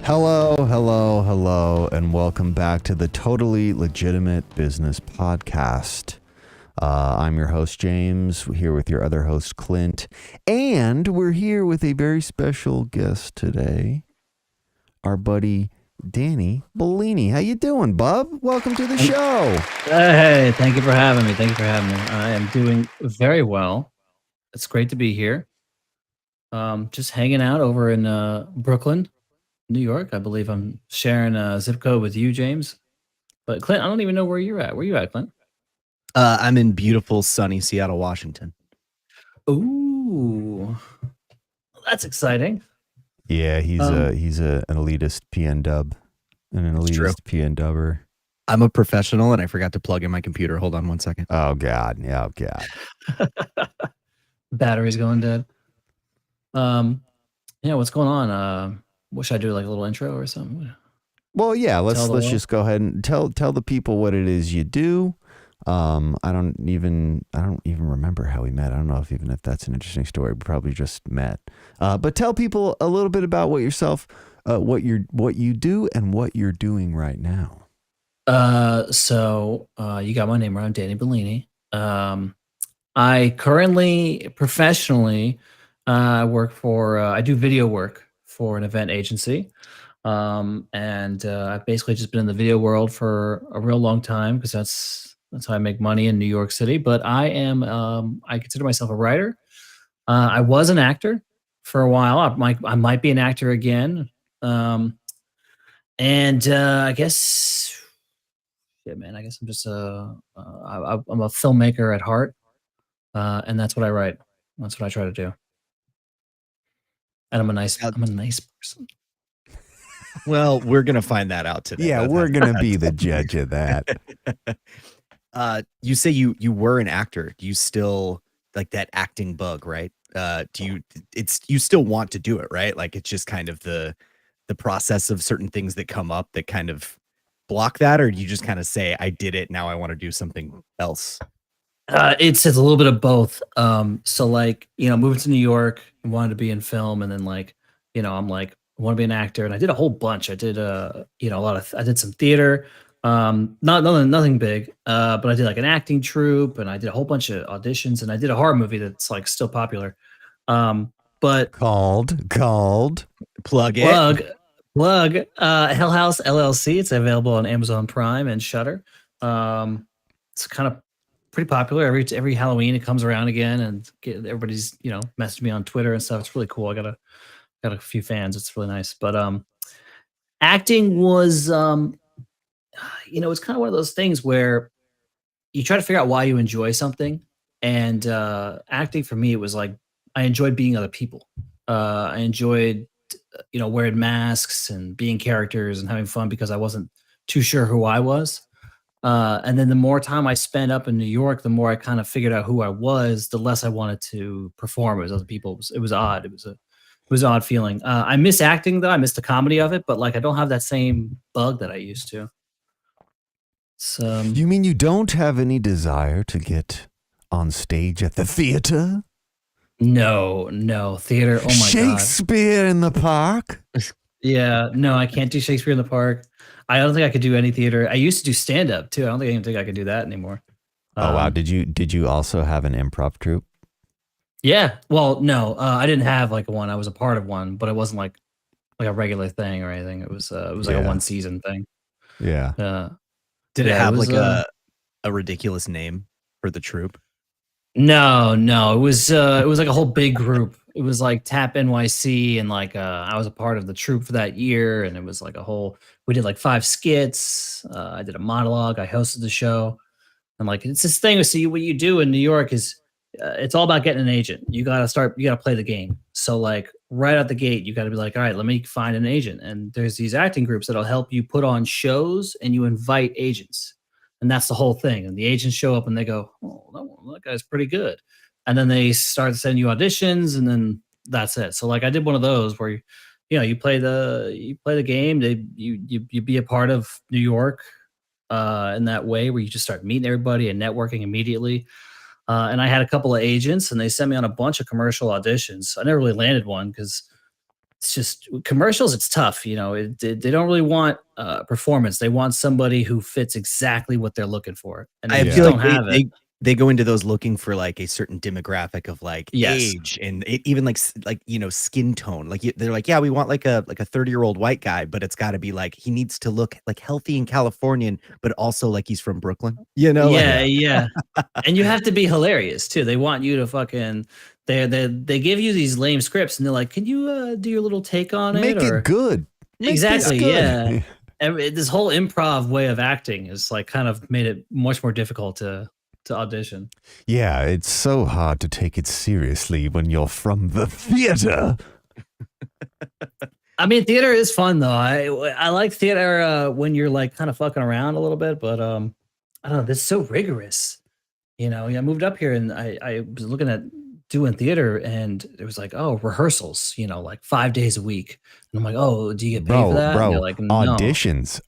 Hello, and welcome back to the Totally Legitimate Business Podcast. I'm your host, James, here with your other host, Clint, and we're here with a very special guest today, our buddy, Danny Bellini. How you doing, bub? Welcome to the show. Hey, thank you for having me. I am doing very well. It's great to be here. Just hanging out over in Brooklyn, New York. I believe I'm sharing a zip code with you, James. But Clint, I don't even know where you're at. Where you at, Clint? I'm in beautiful, sunny Seattle, Washington. Ooh, that's exciting. Yeah, he's an elitist PN dub, an elitist PN dubber. I'm a professional, and I forgot to plug in my computer. Hold on one second. Oh God, yeah, oh God. Battery's going dead. Yeah, what's going on? What should I do, like a little intro or something? Well, yeah, let's just go ahead and tell the people what it is you do. I don't even remember how we met. I don't know if that's an interesting story. We probably just met. But tell people a little bit about what you do and what you're doing right now. So you got my name right. I'm Danny Bellini. I currently professionally I do video work for an event agency. And I've basically just been in the video world for a real long time because that's how I make money in New York City. But I consider myself a writer. I was an actor for a while. I might be an actor again. I guess, yeah, man, I guess I'm just I'm a filmmaker at heart. And that's what I write. That's what I try to do. And I'm a nice person. Well, we're gonna find that out today. Yeah, we're gonna be the judge of that. You say you were an actor. Do you still like that acting bug, right? You still want to do it, right? Like it's just kind of the process of certain things that come up that kind of block that, or do you just kind of say, I did it, now I want to do something else? It's a little bit of both. So like, moving to New York, I wanted to be in film, and then like, I'm like, I want to be an actor, and I did a whole bunch. I did I did some theater, nothing big, but I did like an acting troupe, and I did a whole bunch of auditions, and I did a horror movie that's like still popular. But called plug Hell House LLC. It's available on Amazon Prime and Shudder. It's kind of pretty popular. Every Halloween it comes around again, and everybody's messaging me on Twitter and stuff. It's really cool. I got a few fans. It's really nice. But acting was it's kind of one of those things where you try to figure out why you enjoy something. And acting for me, it was like I enjoyed being other people. I enjoyed wearing masks and being characters and having fun because I wasn't too sure who I was. And then the more time I spent up in New York, the more I kind of figured out who I was, the less I wanted to perform as other people. It was odd. It was an odd feeling. I miss acting though. I miss the comedy of it, but like I don't have that same bug that I used to. So you mean you don't have any desire to get on stage at the theater? No, theater. Oh my God. Shakespeare in the Park? Yeah, no, I can't do Shakespeare in the Park. I don't think I could do any theater. I used to do stand up too. I don't even think I could do that anymore. Oh wow! Did you also have an improv troupe? Yeah. Well, no, I didn't have like one. I was a part of one, but it wasn't like a regular thing or anything. It was like a one season thing. Yeah. Did it have like a ridiculous name for the troupe? No. It was like a whole big group. It was like Tap NYC, and like I was a part of the troupe for that year, and it was like we did like 5 skits. I did a monologue. I hosted the show, and like it's this thing. See, what you do in New York is it's all about getting an agent. You got to play the game. So like right out the gate, you got to be like, all right, let me find an agent. And there's these acting groups that'll help you put on shows, and you invite agents. And that's the whole thing. And the agents show up and they go, oh, that guy's pretty good. And then they start sending you auditions, and then that's it. So like I did one of those where you play the game. You be a part of New York in that way, where you just start meeting everybody and networking immediately. And I had a couple of agents, and they sent me on a bunch of commercial auditions. I never really landed one because it's just commercials. It's tough, they don't really want performance. They want somebody who fits exactly what they're looking for, and I they just feel don't like have it. they go into those looking for like a certain demographic of like Yes. age and even like skin tone. Like they're like, yeah, we want like a 30-year-old white guy, but it's got to be like he needs to look like healthy and Californian, but also like he's from Brooklyn. Yeah, yeah. And you have to be hilarious too. They want you to fucking they give you these lame scripts and they're like, "Can you do your little take on Make it?" Or it good. Make exactly, this good. yeah. This whole improv way of acting is like kind of made it much more difficult to audition. Yeah, it's so hard to take it seriously when you're from the theater. I mean, theater is fun though. I like theater when you're like kind of fucking around a little bit, but I don't know. This is so rigorous. I moved up here and I was looking at doing theater and it was like, oh, rehearsals, like 5 days a week. And I'm like, oh, do you get paid for that? And they're like, no. auditions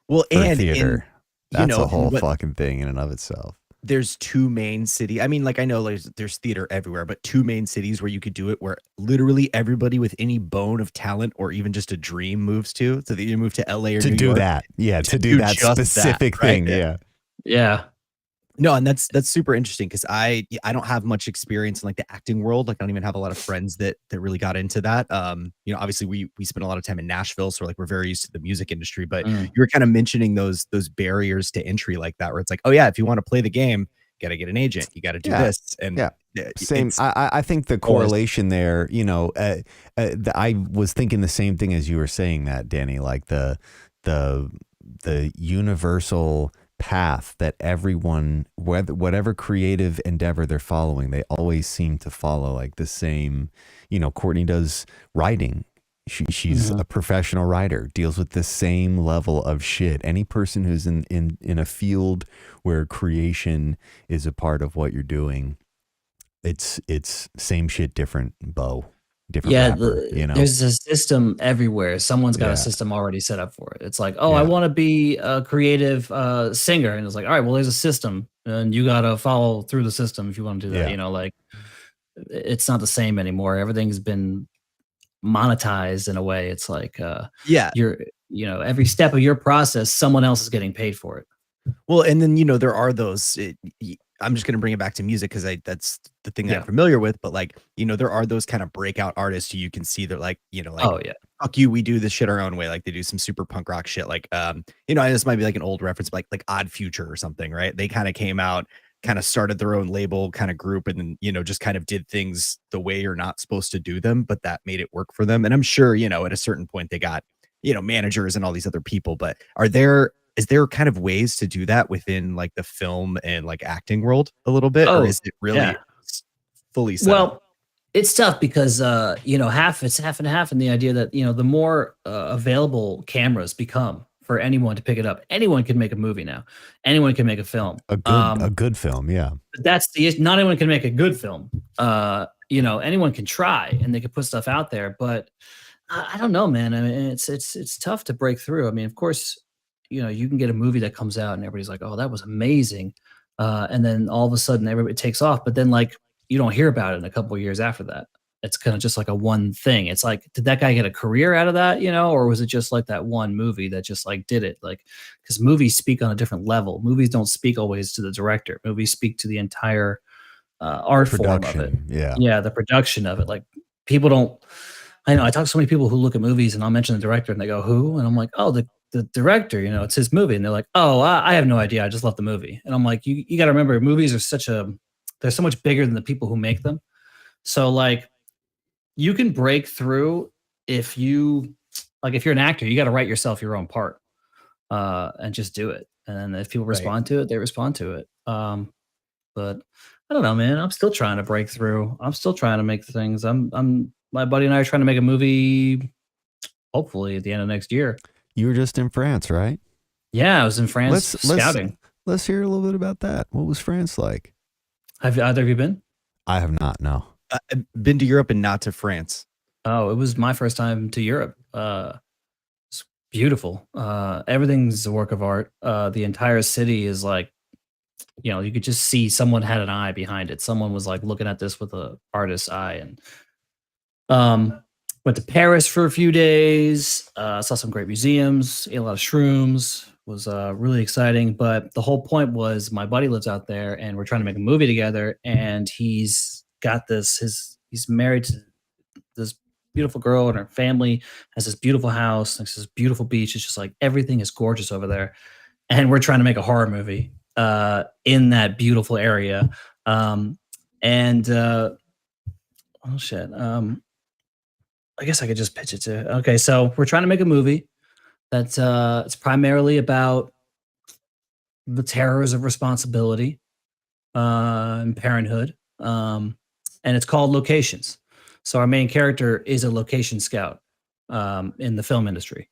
Well, for and theater. That's a whole but fucking thing in and of itself. there's two main cities. I mean, like I know there's theater everywhere, but two main cities where you could do it, where literally everybody with any bone of talent or even just a dream moves to. So that you move to LA or To New do York. that. Yeah, to do that just specific that, right? thing. Yeah. Yeah. No, and that's super interesting because I don't have much experience in like the acting world. Like I don't even have a lot of friends that really got into that. Obviously we spent a lot of time in Nashville, so like we're very used to the music industry. But you were kind of mentioning those barriers to entry like that, where it's like, oh yeah, if you want to play the game, you got to get an agent, you got to do this, and same. I think the correlation there, I was thinking the same thing as you were saying that, Danny, like the universal path that everyone, whatever creative endeavor they're following, they always seem to follow like the same. Courtney does writing. She's a professional writer, deals with the same level of shit. Any person who's in a field where creation is a part of what you're doing, it's same shit, different bow. Different rapper, there's a system everywhere. Someone's got a system already set up for it. It's like, oh, I want to be a creative singer, and it's like, all right, well, there's a system, and you got to follow through the system if you want to do that. Like it's not the same anymore. Everything's been monetized in a way. It's like, you're, every step of your process, someone else is getting paid for it. Well, and then there are those. I'm just going to bring it back to music because that's the thing that I'm familiar with. But like, there are those kind of breakout artists who you can see they're like, oh yeah, fuck you, we do this shit our own way. Like they do some super punk rock shit. Like, this might be like an old reference, but like Odd Future or something, right? They kind of came out, kind of started their own label kind of group, and then just kind of did things the way you're not supposed to do them, but that made it work for them. And I'm sure at a certain point they got managers and all these other people. But is there kind of ways to do that within like the film and like acting world a little bit, or is it really fully set up? Well, it's tough because it's half and half in the idea that the more available cameras become for anyone to pick it up, anyone can make a movie now. Anyone can make a film. A good film, yeah. But that's the issue. Not anyone can make a good film. Anyone can try and they can put stuff out there, but I don't know, man. I mean, it's tough to break through. I mean, of course, you can get a movie that comes out and everybody's like, oh, that was amazing. And then all of a sudden everybody takes off, but then like, you don't hear about it in a couple of years after that. It's kind of just like a one thing. It's like, did that guy get a career out of that, or was it just like that one movie that just like did it? Like, because movies speak on a different level. Movies don't speak always to the director. Movies speak to the entire art form of it. Yeah, the production of it. Like people don't, I know I talk to so many people who look at movies and I'll mention the director and they go, who? And I'm like, oh, the director, it's his movie. And they're like, oh, I have no idea. I just love the movie. And I'm like, you got to remember, movies are they're so much bigger than the people who make them. So like, you can break through if you're an actor, you got to write yourself your own part and just do it. And if people respond to it, they respond to it. But I don't know, man. I'm still trying to break through. I'm still trying to make things. My buddy and I are trying to make a movie, hopefully at the end of next year. You were just in France, right? Yeah, I was in France scouting. Let's hear a little bit about that. What was France like? Have either of you been? I have not, no. I've been to Europe and not to France. Oh, it was my first time to Europe. It's beautiful. Everything's a work of art. The entire city is like, you could just see someone had an eye behind it. Someone was like looking at this with an artist's eye. And Went to Paris for a few days. Saw some great museums. Ate a lot of shrooms. Was really exciting. But the whole point was my buddy lives out there, and we're trying to make a movie together. And he's got this. He's married to this beautiful girl, and her family has this beautiful house next to this beautiful beach. It's just like everything is gorgeous over there. And we're trying to make a horror movie in that beautiful area. Oh shit. I guess I could just pitch it to. Okay, so we're trying to make a movie that's it's primarily about the terrors of responsibility and parenthood, and it's called Locations. So our main character is a location scout in the film industry.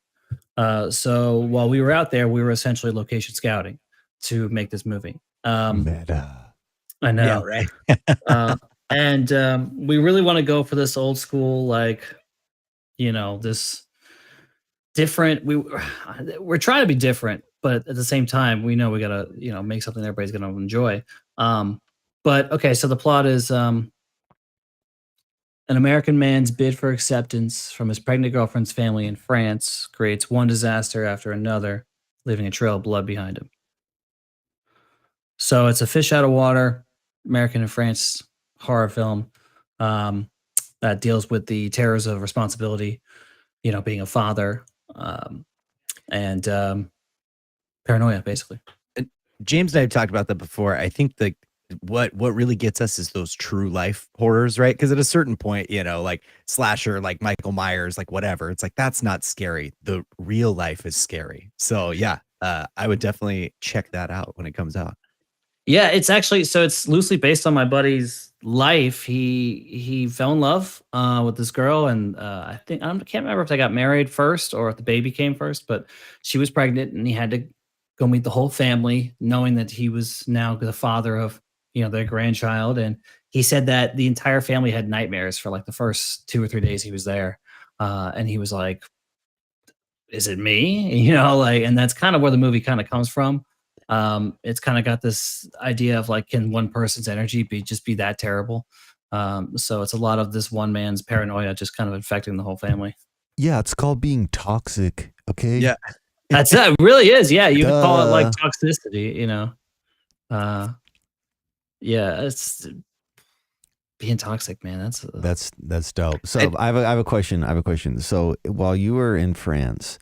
So while we were out there, we were essentially location scouting to make this movie. Meta. I know, Yeah, right. and we really want to go for this old school, like, this different. We're trying to be different, but at the same time, we know we gotta, make something everybody's gonna enjoy. But okay, so the plot is an American man's bid for acceptance from his pregnant girlfriend's family in France creates one disaster after another, leaving a trail of blood behind him. So it's a fish out of water, American and France horror film that deals with the terrors of responsibility, being a father, and paranoia, basically. James and I have talked about that before. I think what really gets us is those true life horrors, right? Because at a certain point, like slasher, like Michael Myers, like whatever, it's like that's not scary. The real life is scary. So yeah, I would definitely check that out when it comes out. Yeah, it's actually, so it's loosely based on my buddy's life. He fell in love with this girl, and I can't remember if they got married first or if the baby came first, but she was pregnant, and he had to go meet the whole family, knowing that he was now the father of their grandchild. And he said that the entire family had nightmares for like the first 2 or 3 days he was there, and he was like, "Is it me?" And that's kind of where the movie kind of comes from. It's kind of got this idea of like, can one person's energy just be that terrible? So it's a lot of this one man's paranoia just kind of infecting the whole family. Yeah, it's called being toxic. Okay. Yeah. That's it. It really is. Yeah, you could call it like toxicity. Yeah, it's being toxic, man. That's dope. So I have a question. So while you were in France,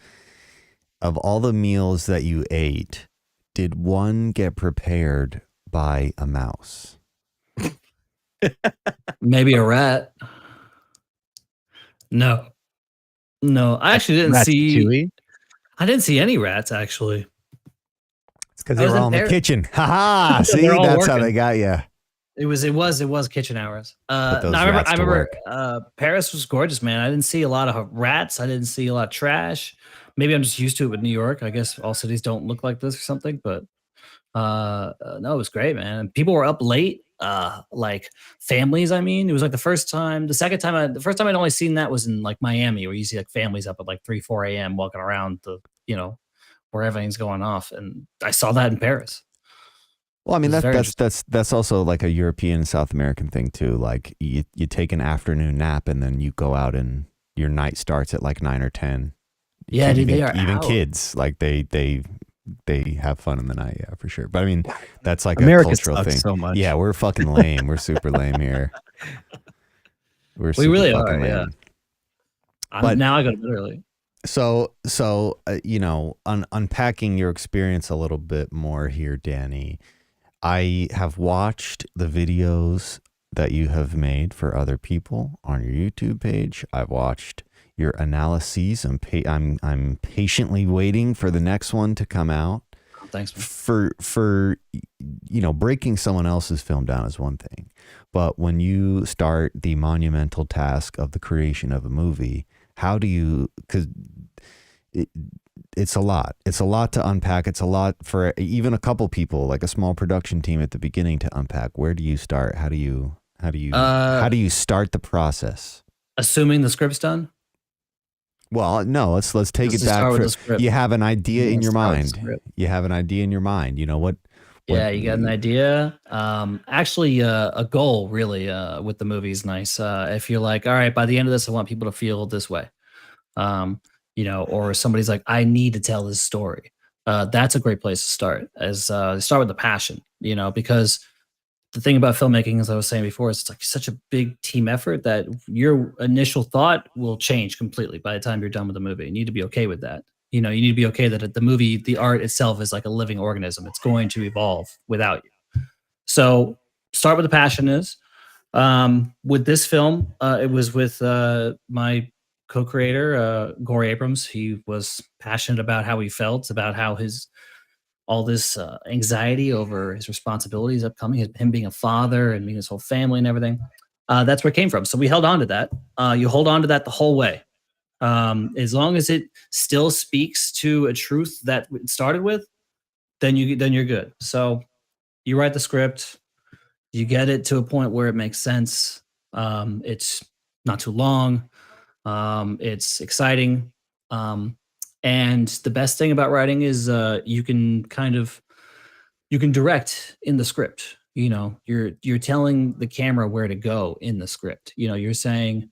of all the meals that you ate, did one get prepared by a mouse? Maybe a rat. No. I actually didn't see. I didn't see any rats, actually. It's because they were all in the kitchen. Ha! See, that's how they got you. It was kitchen hours. I remember Paris was gorgeous, man. I didn't see a lot of rats. I didn't see a lot of trash. Maybe I'm just used to it with New York. I guess all cities don't look like this or something, but no, it was great, man. People were up late, like families. I mean, it was like the first time I'd only seen that was in like Miami, where you see like families up at like 3, 4 a.m. walking around where everything's going off. And I saw that in Paris. Well, I mean, that's also like a European, South American thing too. Like you take an afternoon nap and then you go out and your night starts at like 9 or 10. Yeah, dude, they are even out. Kids, like they have fun in the night, yeah, for sure. But I mean, that's like America a cultural thing. So much. Yeah, we're fucking lame. We're super lame here. We really are. Lame. Yeah. But now I go to bed early. So unpacking your experience a little bit more here, Danny. I have watched the videos that you have made for other people on your YouTube page. I've watched your analyses. I'm patiently waiting for the next one to come out. Thanks, man. For breaking someone else's film down is one thing, but when you start the monumental task of the creation of a movie, how do you? Because it's a lot. It's a lot to unpack. It's a lot for even a couple people, like a small production team at the beginning, to unpack. Where do you start? How do you start the process? Assuming the script's done. Well, no, let's take it back. You have an idea in your mind. You have an idea in your mind. Yeah, you got an idea. Actually, a goal really with the movie is nice. If you're like, all right, by the end of this, I want people to feel this way. Or somebody's like, I need to tell this story. That's a great place to start. As start with the passion, because the thing about filmmaking, as I was saying before, is it's like such a big team effort that your initial thought will change completely by the time you're done with the movie. You need to be okay with that. You need to be okay that the movie, the art itself is like a living organism. It's going to evolve without you. So start with the passion is. With this film, it was with my co-creator, Corey Abrams. He was passionate about how he felt, about how all this anxiety over his responsibilities upcoming, him being a father and being his whole family and everything. That's where it came from. So we held on to that. You hold on to that the whole way. As long as it still speaks to a truth that it started with, then you're good. So you write the script, you get it to a point where it makes sense. It's not too long. It's exciting. And the best thing about writing is you can direct in the script. You're telling the camera where to go in the script. You're saying,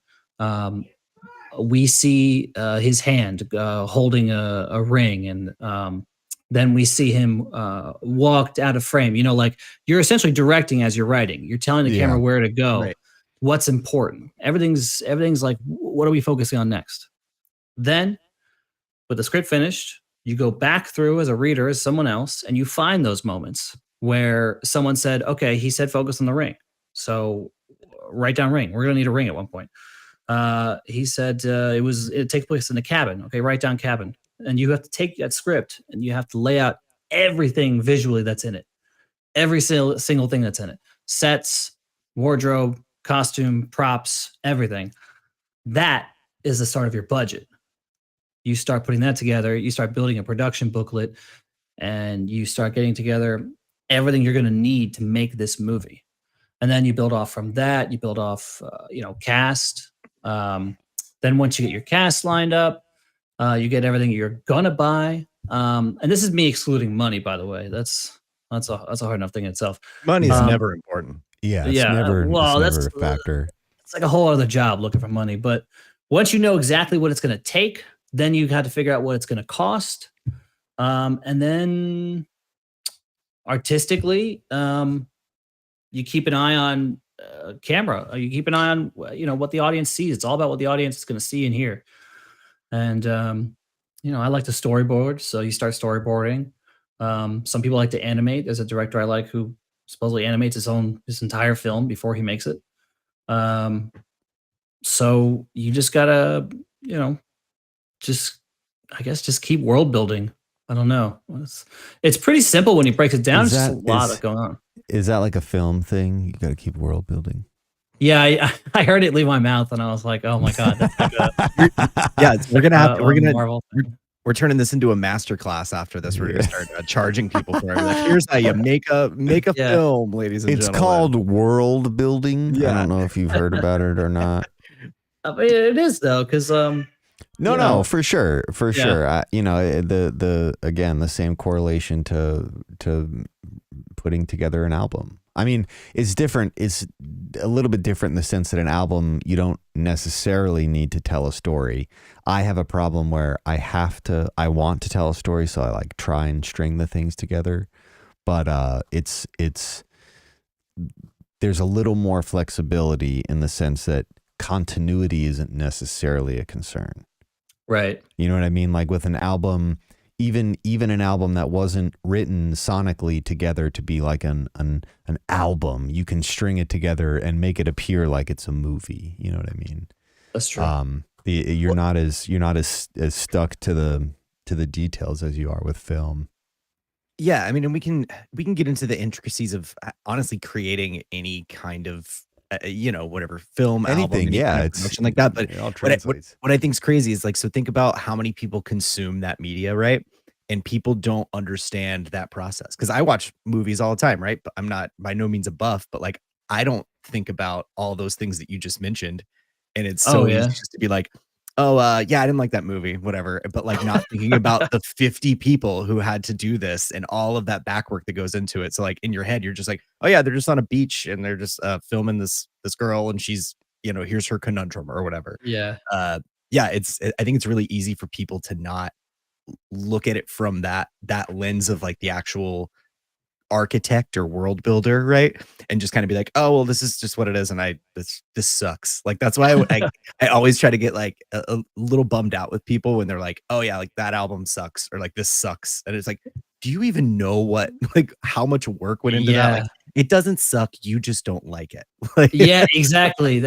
we see his hand holding a ring, and then we see him walked out of frame. Like you're essentially directing as you're writing. You're telling the camera where to go, Right. what's important. Everything's like, what are we focusing on next? Then, with the script finished, you go back through as a reader, as someone else, and you find those moments where someone said, okay, he said focus on the ring. So write down ring. We're going to need a ring at one point. He said it takes place in a cabin. Okay, write down cabin. And you have to take that script and you have to lay out everything visually that's in it. Every single thing that's in it. Sets, wardrobe, costume, props, everything. That is the start of your budget. You start putting that together, you start building a production booklet, and you start getting together everything you're going to need to make this movie. And then you build off from that. You build off, cast. Then once you get your cast lined up, you get everything you're gonna buy. And this is me excluding money, by the way. That's a hard enough thing in itself. Money is never important. Yeah, it's never a factor. It's like a whole other job looking for money. But once you know exactly what it's going to take, then you have to figure out what it's going to cost. And then artistically, you keep an eye on camera. You keep an eye on what the audience sees. It's all about what the audience is going to see and hear. And I like to storyboard, so you start storyboarding. Some people like to animate. There's a director I like who supposedly animates his entire film before he makes it. So you just gotta, just keep world building. I don't know. It's pretty simple when you break it down. It's just a lot going on. Is that like a film thing? You got to keep world building. Yeah, I heard it leave my mouth, and I was like, "Oh my god!" That's like we're gonna have Marvel thing. we're turning this into a master class after this. We're gonna start charging people for it. Like, here's how you make a film, ladies and gentlemen. It's called world building. Yeah. I don't know if you've heard about it or not. It is though, because No, for sure. Sure. The same correlation to putting together an album. I mean, it's different. It's a little bit different in the sense that an album, you don't necessarily need to tell a story. I have a problem where I want to tell a story, so I like try and string the things together. But there's a little more flexibility in the sense that continuity isn't necessarily a concern. Right. You know what I mean? Like with an album, even an album that wasn't written sonically together to be like an album, you can string it together and make it appear like it's a movie. You know what I mean? That's true. You're not as stuck to the details as you are with film. Yeah, I mean, and we can get into the intricacies of honestly creating any kind of whatever film, anything, album, it's production like that. But it all translates. What I think is crazy is like, so think about how many people consume that media, right? And people don't understand that process. Because I watch movies all the time, right? But I'm not by no means a buff, but like I don't think about all those things that you just mentioned. And it's so easy just to be like, oh, yeah, I didn't like that movie, whatever. But like not thinking about the 50 people who had to do this and all of that back work that goes into it. So like in your head, you're just like, oh yeah, they're just on a beach and they're just filming this girl and she's, here's her conundrum or whatever. Yeah. Yeah, I think it's really easy for people to not look at it from that lens of like the actual architect or world builder, right? And just kind of be like, oh well, this is just what it is, and this sucks. Like that's why I always try to get like a little bummed out with people when they're like, oh yeah, like that album sucks or like this sucks, and it's like, do you even know what like how much work went into that? Like, it doesn't suck, you just don't like it. Like, yeah, exactly.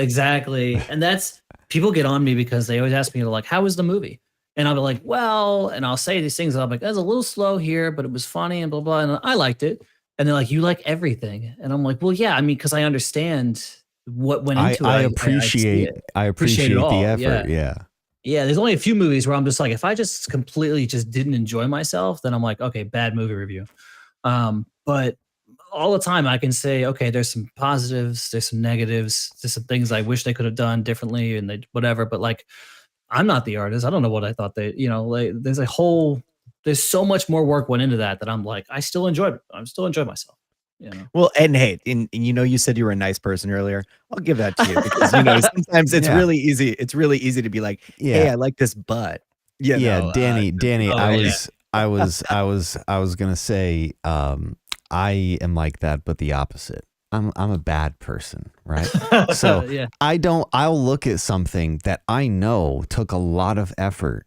And that's, people get on me because they always ask me like, how was the movie? And I'll be like, well, and I'll say these things. And I'm like, that's a little slow here, but it was funny and blah, blah. And I liked it. And they're like, you like everything. And I'm like, well, yeah, I mean, because I understand what went into it. I appreciate the effort. Yeah. Yeah. There's only a few movies where I'm just like, if I just completely just didn't enjoy myself, then I'm like, okay, bad movie review. But all the time I can say, okay, there's some positives, there's some negatives, there's some things I wish they could have done differently and they whatever. But like, I'm not the artist. I don't know what I thought they, like there's so much more work went into that I'm like, I still enjoy myself. Well, and hey, and you said you were a nice person earlier. I'll give that to you because sometimes it's really easy. It's really easy to be like, hey, I like this, but Danny, I was gonna say, I am like that, but the opposite. I'm a bad person, right? So I'll look at something that I know took a lot of effort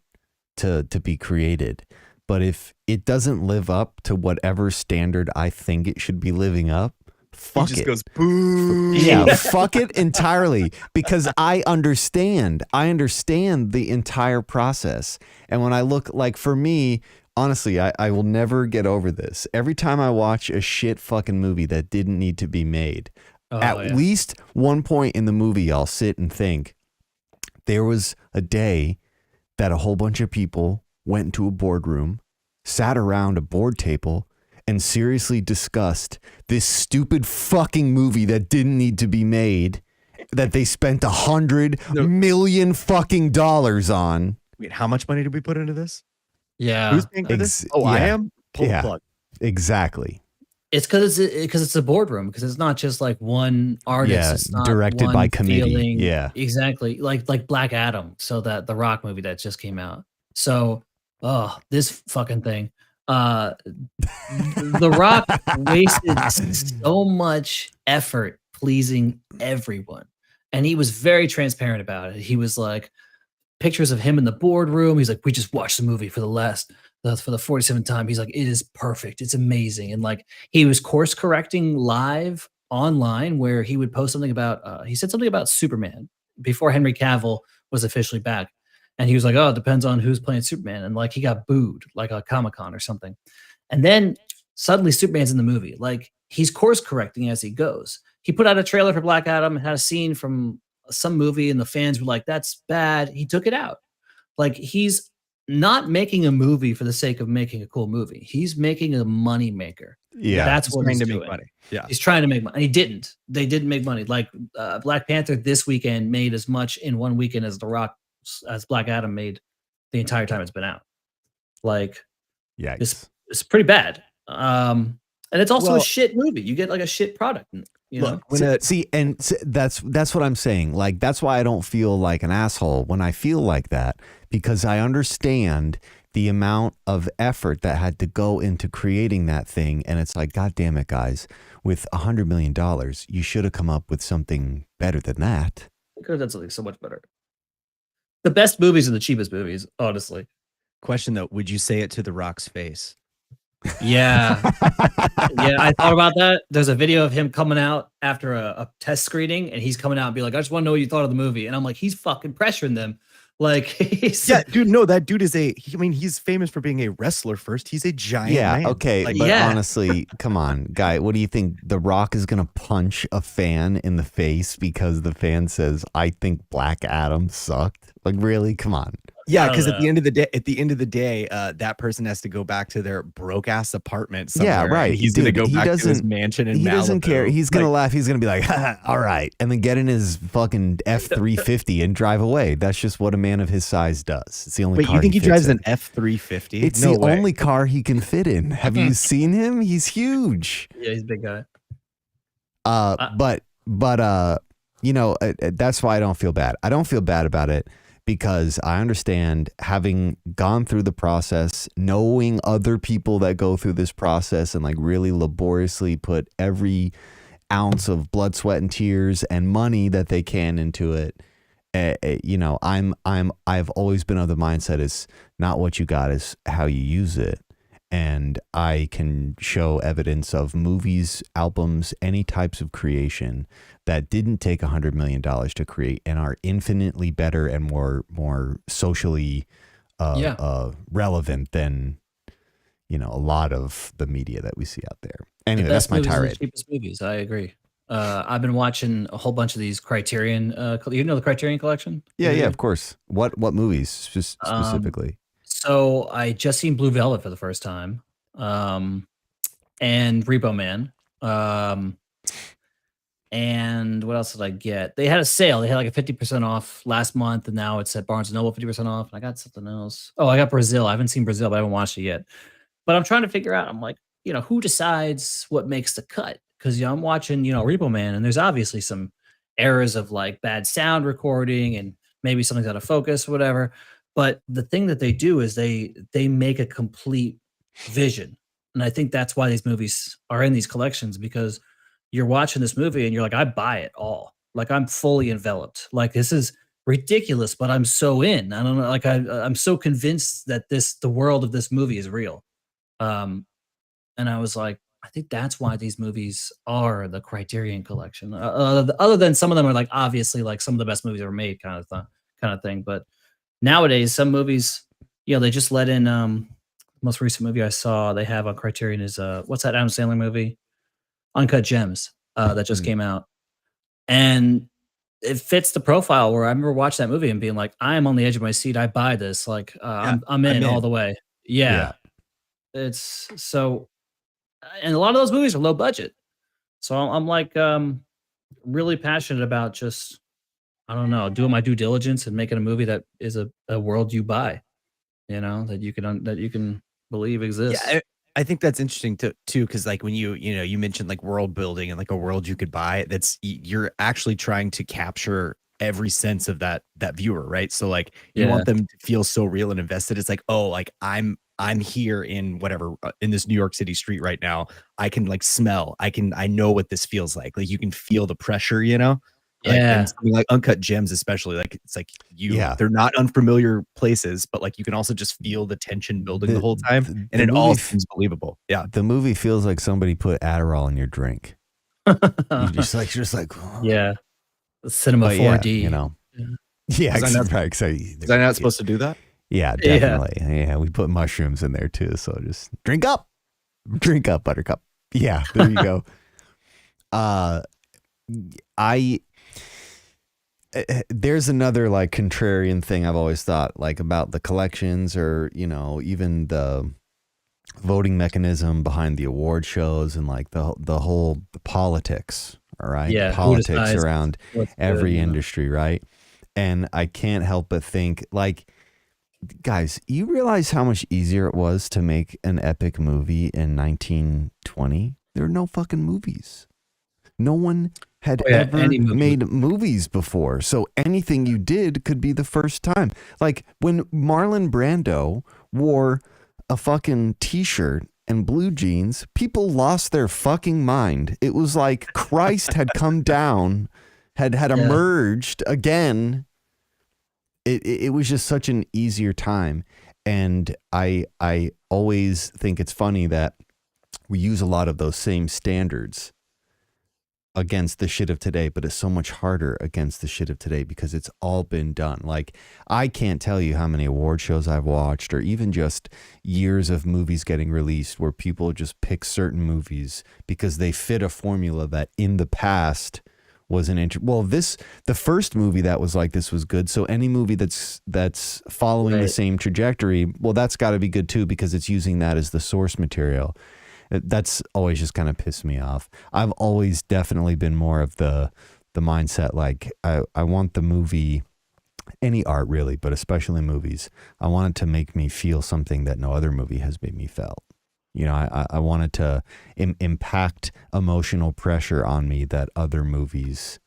to be created, but if it doesn't live up to whatever standard I think it should be living up, fuck it. Goes boo. Yeah, fuck it entirely, because I understand the entire process. And when I look, like, for me, honestly, I will never get over this. Every time I watch a shit fucking movie that didn't need to be made, at least one point in the movie, I'll sit and think, there was a day that a whole bunch of people went into a boardroom, sat around a board table, and seriously discussed this stupid fucking movie that didn't need to be made, that they spent $100 million fucking dollars on. Wait, how much money did we put into this? Yeah. Who's paying for this? Oh, I am? Pull the plug. Exactly. It's because it's a boardroom, because it's not just like one artist. Yeah, it's not directed by committee. Feeling. Yeah, exactly. Like Black Adam. So that the Rock movie that just came out. So, this fucking thing. The Rock wasted so much effort pleasing everyone, and he was very transparent about it. He was like, pictures of him in the boardroom. He's like, we just watched the movie for the 47th time. He's like, it is perfect. It's amazing. And like, he was course correcting live online, where he would post something about, he said something about Superman before Henry Cavill was officially back. And he was like, oh, it depends on who's playing Superman. And like, he got booed like a Comic-Con or something. And then suddenly Superman's in the movie. Like, he's course correcting as he goes. He put out a trailer for Black Adam and had a scene from some movie, and the fans were like, that's bad. He took it out. Like, he's not making a movie for the sake of making a cool movie. He's making a money maker. Yeah, that's what he's trying to doing. make money. Yeah, he's trying to make money. And he didn't. They didn't make money. Like, Black Panther this weekend made as much in one weekend as as Black Adam made the entire time it's been out. Like, yeah, it's pretty bad. And it's also a shit movie. You get like a shit product. Look, that's what I'm saying. Like, that's why I don't feel like an asshole when I feel like that, because I understand the amount of effort that had to go into creating that thing. And it's like, God damn it, guys, with $100 million, you should have come up with something better than that. You could have done something so much better. The best movies are the cheapest movies, honestly. Question though, would you say it to The Rock's face? Yeah. Yeah, I thought about that. There's a video of him coming out after a test screening, and he's coming out and be like, I just want to know what you thought of the movie. And I'm like, he's fucking pressuring them. Like, dude, no, that dude is he's famous for being a wrestler first. He's a giant man. Okay, like, but honestly, come on, guy, what do you think? The Rock is gonna punch a fan in the face because the fan says, I think Black Adam sucked? Like, really? Come on. Yeah, I don't because know. at the end of the day, that person has to go back to their broke ass apartment somewhere. Yeah, right. And he's Dude, gonna go he back to his doesn't- mansion in He Malibu. doesn't care. He's gonna Like, laugh. He's gonna be like, all right, and then get in his fucking F-350 and drive away. That's just what a man of his size does. It's the only wait, car you think he fits drives in. an F-350? It's No the way. only car he can fit in. Have you seen him? He's huge. Yeah, he's a big guy. But you know, that's why I don't feel bad. I don't feel bad about it because I understand, having gone through the process, knowing other people that go through this process and like really laboriously put every ounce of blood, sweat, and tears and money that they can into it. You know, I've always been of the mindset is not what you got, is how you use it. And I can show evidence of movies, albums, any types of creation that didn't take $100 million to create and are infinitely better and more socially relevant than, you know, a lot of the media that we see out there. Anyway, The that's best my movies are the tirade. cheapest movies. I agree. I've been watching a whole bunch of these Criterion. You know the Criterion Collection? Yeah, of course. What movies specifically? So I just seen Blue Velvet for the first time, and Repo Man. And what else did I get? They had a sale. They had like a 50% off last month, and now it's at Barnes and Noble 50% off. And I got something else. Oh, I got Brazil. I haven't seen Brazil, but I haven't watched it yet. But I'm trying to figure out. I'm like, you know, who decides what makes the cut? Because I'm watching, you know, Repo Man, and there's obviously some errors of like bad sound recording, and maybe something's out of focus, or whatever. But the thing that they do is they make a complete vision, and I think that's why these movies are in these collections, because you're watching this movie and you're like, I buy it all. Like, I'm fully enveloped. Like, this is ridiculous, but I'm so in. I don't know. Like, I'm so convinced that the world of this movie is real. And I was like, I think that's why these movies are the Criterion Collection. Other than some of them are like obviously like some of the best movies ever made, kind of thing. But nowadays, some movies, you know, they just let in. Most recent movie I saw they have on Criterion is what's that Adam Sandler movie? Uncut Gems, that just came out, and it fits the profile where I remember watching that movie and being like, I am on the edge of my seat. I buy this. Like, I'm in all the way. Yeah. It's so, and a lot of those movies are low budget. So I'm like, really passionate about just, I don't know, doing my due diligence and making a movie that is a world you buy, you know, that you can believe exists. Yeah, I think that's interesting too, because like when you mentioned like world building and like a world you could buy, you're actually trying to capture every sense of that viewer, right? So like you want them to feel so real and invested. It's like, oh, like I'm here in whatever in this New York City street right now. I can like smell. I know what this feels like. Like you can feel the pressure, you know. Like, and something like Uncut Gems, especially, like it's like they're not unfamiliar places, but like you can also just feel the tension building the whole time, and it all seems believable. Yeah, the movie feels like somebody put Adderall in your drink. You're just like, yeah, cinema 4D, you know. Yeah, right. So, was I not supposed to do that? Yeah, definitely. Yeah, we put mushrooms in there too. So just drink up, Buttercup. Yeah, there you go. There's another like contrarian thing I've always thought like about the collections, or you know, even the voting mechanism behind the award shows and like the whole politics. All right, politics around every industry, right? And I can't help but think like, guys, you realize how much easier it was to make an epic movie in 1920? There are no fucking movies. No one had ever made movies before. So anything you did could be the first time. Like when Marlon Brando wore a fucking t-shirt and blue jeans, people lost their fucking mind. It was like Christ had come down, had emerged again. It was just such an easier time. And I always think it's funny that we use a lot of those same standards against the shit of today, but it's so much harder against the shit of today because it's all been done. Like, I can't tell you how many award shows I've watched, or even just years of movies getting released where people just pick certain movies because they fit a formula that in the past was an the first movie that was like this was good. So any movie that's following the same trajectory, well, that's got to be good too, because it's using that as the source material. That's always just kind of pissed me off. I've always definitely been more of the mindset, like I want the movie, any art really, but especially movies, I want it to make me feel something that no other movie has made me felt. You know, I wanted to impact emotional pressure on me that other movies.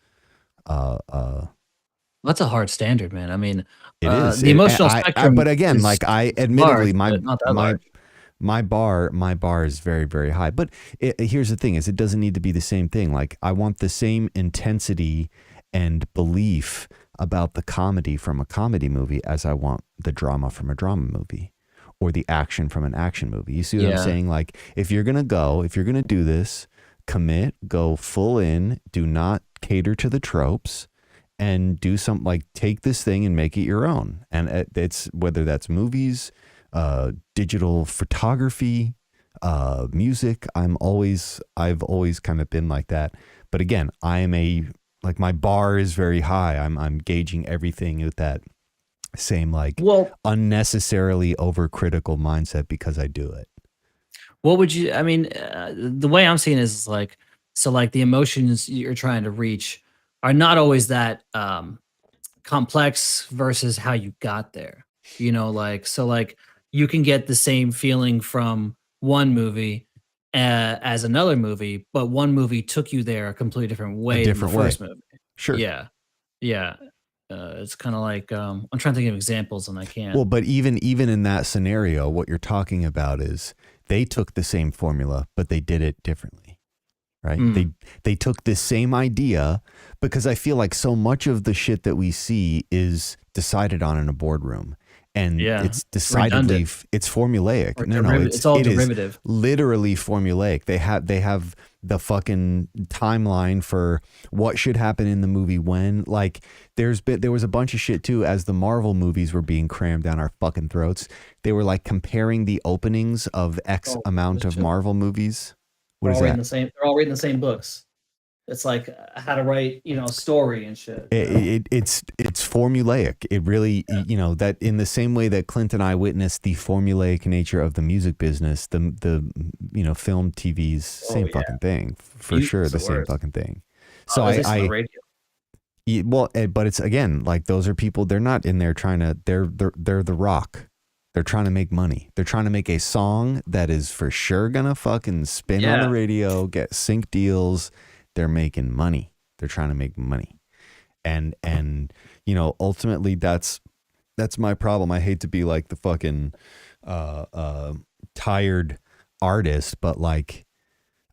That's a hard standard, man. I mean, It is the emotional spectrum. but again, like I admittedly, large, but not that large. my bar is very, very high. But here's the thing: is it doesn't need to be the same thing. Like I want the same intensity and belief about the comedy from a comedy movie as I want the drama from a drama movie, or the action from an action movie. You see what I'm saying? Like if you're gonna do this, commit, go full in, do not cater to the tropes, and do something like take this thing and make it your own. And it's whether that's movies, digital photography, music. I've always kind of been like that. But again, my bar is very high. I'm gauging everything with that same unnecessarily overcritical mindset because I do it. What would you? I mean, the way I'm seeing it is like the emotions you're trying to reach are not always that complex versus how you got there. You know, you can get the same feeling from one movie as another movie, but one movie took you there a completely different way than the first movie. Sure. Yeah. It's kind of like I'm trying to think of examples and I can't. Well, but even in that scenario, what you're talking about is they took the same formula, but they did it differently, right? They took this same idea, because I feel like so much of the shit that we see is decided on in a boardroom. And it's decidedly, it's formulaic. It's all derivative. Is literally formulaic. They have the fucking timeline for what should happen in the movie when. Like there was a bunch of shit too, as the Marvel movies were being crammed down our fucking throats. They were like comparing the openings of X amount of Marvel movies. What is that? They're all reading the same books. It's like how to write, story and shit. It's formulaic. It really, that in the same way that Clint and I witnessed the formulaic nature of the music business, the film, TV's same fucking thing for sure. The same fucking thing. So but it's again, like those are people, they're not in there trying to, they're the Rock. They're trying to make money. They're trying to make a song that is for sure gonna fucking spin on the radio, get sync deals. They're making money. They're trying to make money. And ultimately that's my problem. I hate to be like the fucking tired artist, but like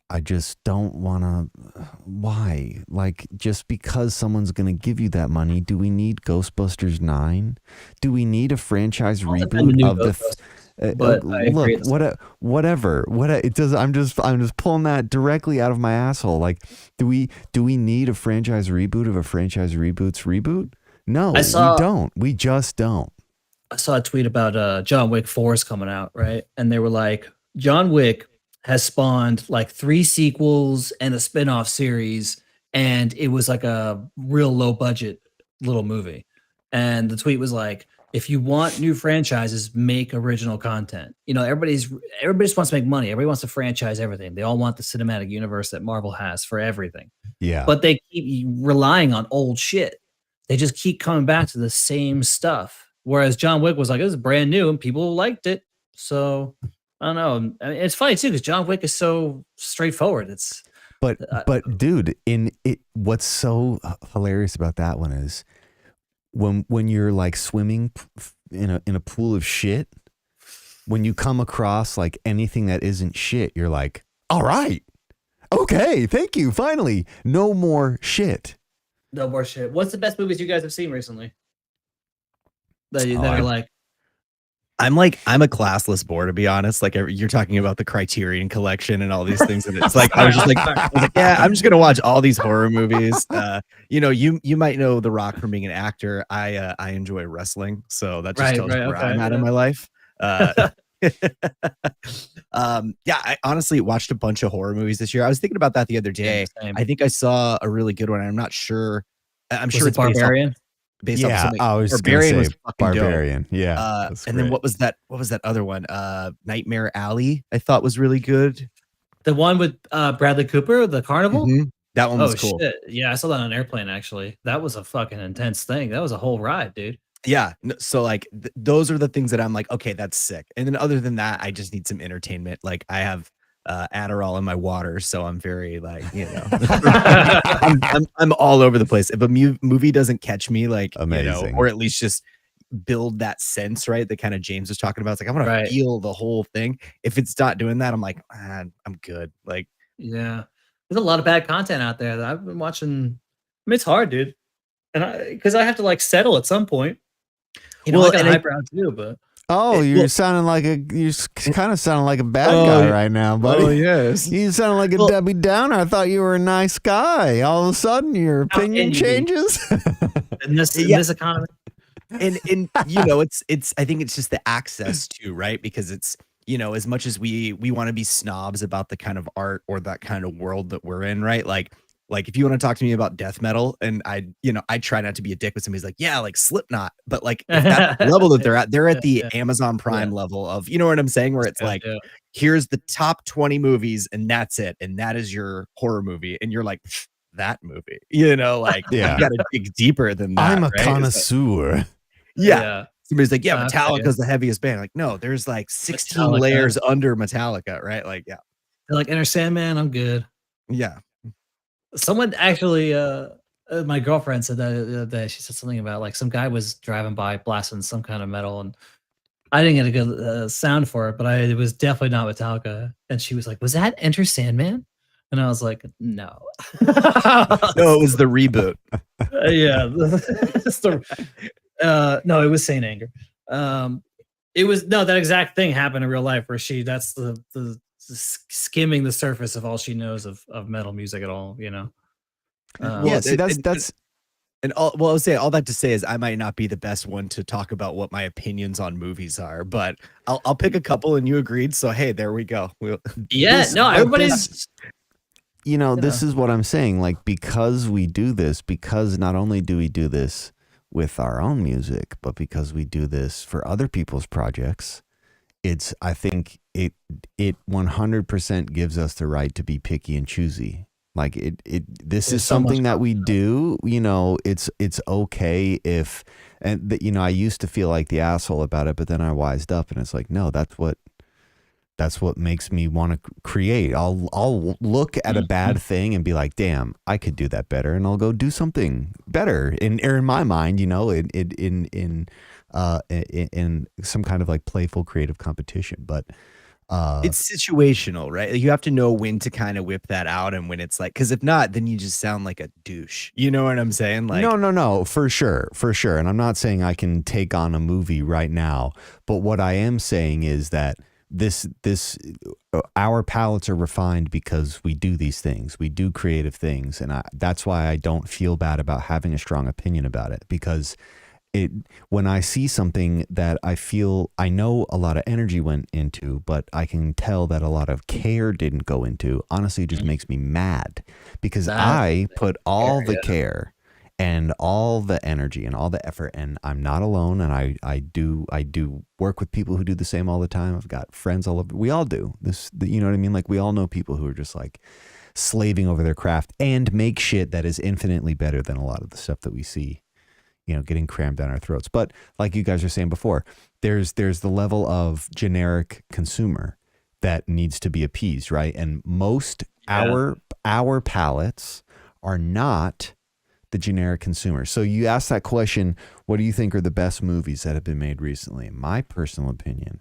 I just don't want to. Why? Like, just because someone's going to give you that money, do we need Ghostbusters 9? Do we need a franchise reboot of the? Look, whatever. It does. I'm just pulling that directly out of my asshole. Like, do we need a franchise reboot of a franchise reboot? No, we don't. We just don't. I saw a tweet about John Wick 4 is coming out, right? And they were like, John Wick has spawned like 3 sequels and a spin-off series, and it was like a real low budget little movie. And the tweet was like, if you want new franchises, make original content. Everybody just wants to make money. Everybody wants to franchise everything. They all want the cinematic universe that Marvel has for everything. Yeah. But they keep relying on old shit. They just keep coming back to the same stuff. Whereas John Wick was like, this is brand new and people liked it. So I don't know. I mean, it's funny too, because John Wick is so straightforward. But dude, what's so hilarious about that one is when you're like swimming in a pool of shit, when you come across like anything that isn't shit, you're like, all right, okay, thank you, finally, no more shit. No more shit. What's the best movies you guys have seen recently? That are like. I'm a classless bore, to be honest. Like you're talking about the Criterion Collection and all these things, and it's like I was like, yeah, I'm just gonna watch all these horror movies. You might know The Rock from being an actor. I enjoy wrestling, so that just tells you where I'm at in my life. Yeah, I honestly watched a bunch of horror movies this year. I was thinking about that the other day. Same. I think I saw a really good one. I'm not sure. I'm Was sure it it's based off Barbarian? Yeah, something. I was gonna Barbarian was say fucking dope. Barbarian. Yeah, that's And then great. what was that? What was that other one? Nightmare Alley. I thought was really good. The one with Bradley Cooper, the carnival. Mhm. That one was Oh cool. shit! Yeah, I saw that on an airplane. Actually, that was a fucking intense thing. That was a whole ride, dude. Yeah. So like those are the things that I'm like, okay, that's sick. And then other than that, I just need some entertainment. Like I have Adderall in my water, so I'm very like, I'm all over the place. If a movie doesn't catch me, like Amazing. or at least just build that sense, right? That kind of James was talking about. It's like I want to feel the whole thing. If it's not doing that, I'm like, I'm good. Like, yeah, there's a lot of bad content out there that I've been watching. I mean, it's hard, dude, and because I have to like settle at some point. I got highbrow too, but you're sounding like you're kind of sounding like a bad guy right now, buddy. Oh yes, you sound like a Debbie Downer. I thought you were a nice guy. All of a sudden, your opinion changes. in this economy. And it's I think it's just the access too, right? Because it's as much as we want to be snobs about the kind of art or that kind of world that we're in, right? Like if you want to talk to me about death metal, and I try not to be a dick with somebody's like, yeah, like Slipknot, but like if that's the level that they're at the Amazon Prime level of, you know what I'm saying, where it's here's the top 20 movies and that's it, and that is your horror movie, and you're like, that movie, you gotta dig deeper than that. I'm a connoisseur. Yeah. Somebody's like, yeah, Metallica's the heaviest band. Like, no, there's like 16 layers under Metallica, right? Like, yeah. They're like Enter Sandman, I'm good. Yeah. Someone actually, my girlfriend said that the other day. She said something about like some guy was driving by blasting some kind of metal, and I didn't get a good sound for it, but it was definitely not Metallica. And she was like, "Was that Enter Sandman?" And I was like, "No, no, it was the reboot." Yeah, no, it was Saint Anger. It was that exact thing happened in real life where that's the skimming the surface of all she knows of metal music at all, that's and all I'll say all that to say is I might not be the best one to talk about what my opinions on movies are, but I'll pick a couple, and you agreed, so hey, there we go. Everybody's this is what I'm saying, like, because we do this, because not only do we do this with our own music, but because we do this for other people's projects, I think it 100% gives us the right to be picky and choosy. Like this is something that we do, it's okay if, and I used to feel like the asshole about it, but then I wised up and it's like, no, that's what makes me want to create. I'll look at a bad thing and be like, damn, I could do that better. And I'll go do something better in my mind, in some kind of like playful creative competition. But it's situational, right? You have to know when to kind of whip that out, and when it's like, because if not, then you just sound like a douche. You know what I'm saying? Like, no, for sure. And I'm not saying I can take on a movie right now, but what I am saying is that our palettes are refined because we do these things. We do creative things, and that's why I don't feel bad about having a strong opinion about it, because when I see something that I know a lot of energy went into, but I can tell that a lot of care didn't go into, honestly, it just makes me mad, because I put all the care and all the energy and all the effort, and I'm not alone, and I do work with people who do the same all the time. I've got friends all over. We all do this, you know what I mean? Like, we all know people who are just like slaving over their craft and make shit that is infinitely better than a lot of the stuff that we see, getting crammed down our throats. But like you guys were saying before, there's the level of generic consumer that needs to be appeased, right? And most our palettes are not the generic consumer. So you asked that question, what do you think are the best movies that have been made recently? In my personal opinion,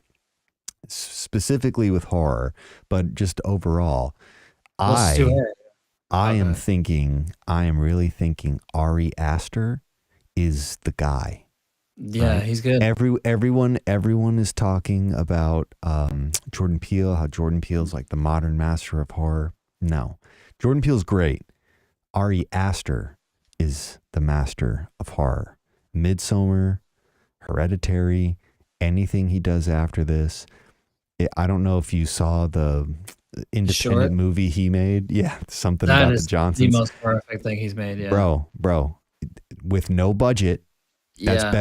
specifically with horror, but just overall, I am really thinking Ari Aster is the guy. Yeah, he's good. Everyone is talking about Jordan Peele, how Jordan Peele's like the modern master of horror. No, Jordan Peele's great. Ari Aster is the master of horror. Midsommar, Hereditary, anything he does after this, I don't know if you saw the independent Short? movie he made. Yeah, something That about the is the Johnsons. most perfect thing he's made. Yeah, Bro, with no budget. That's yeah,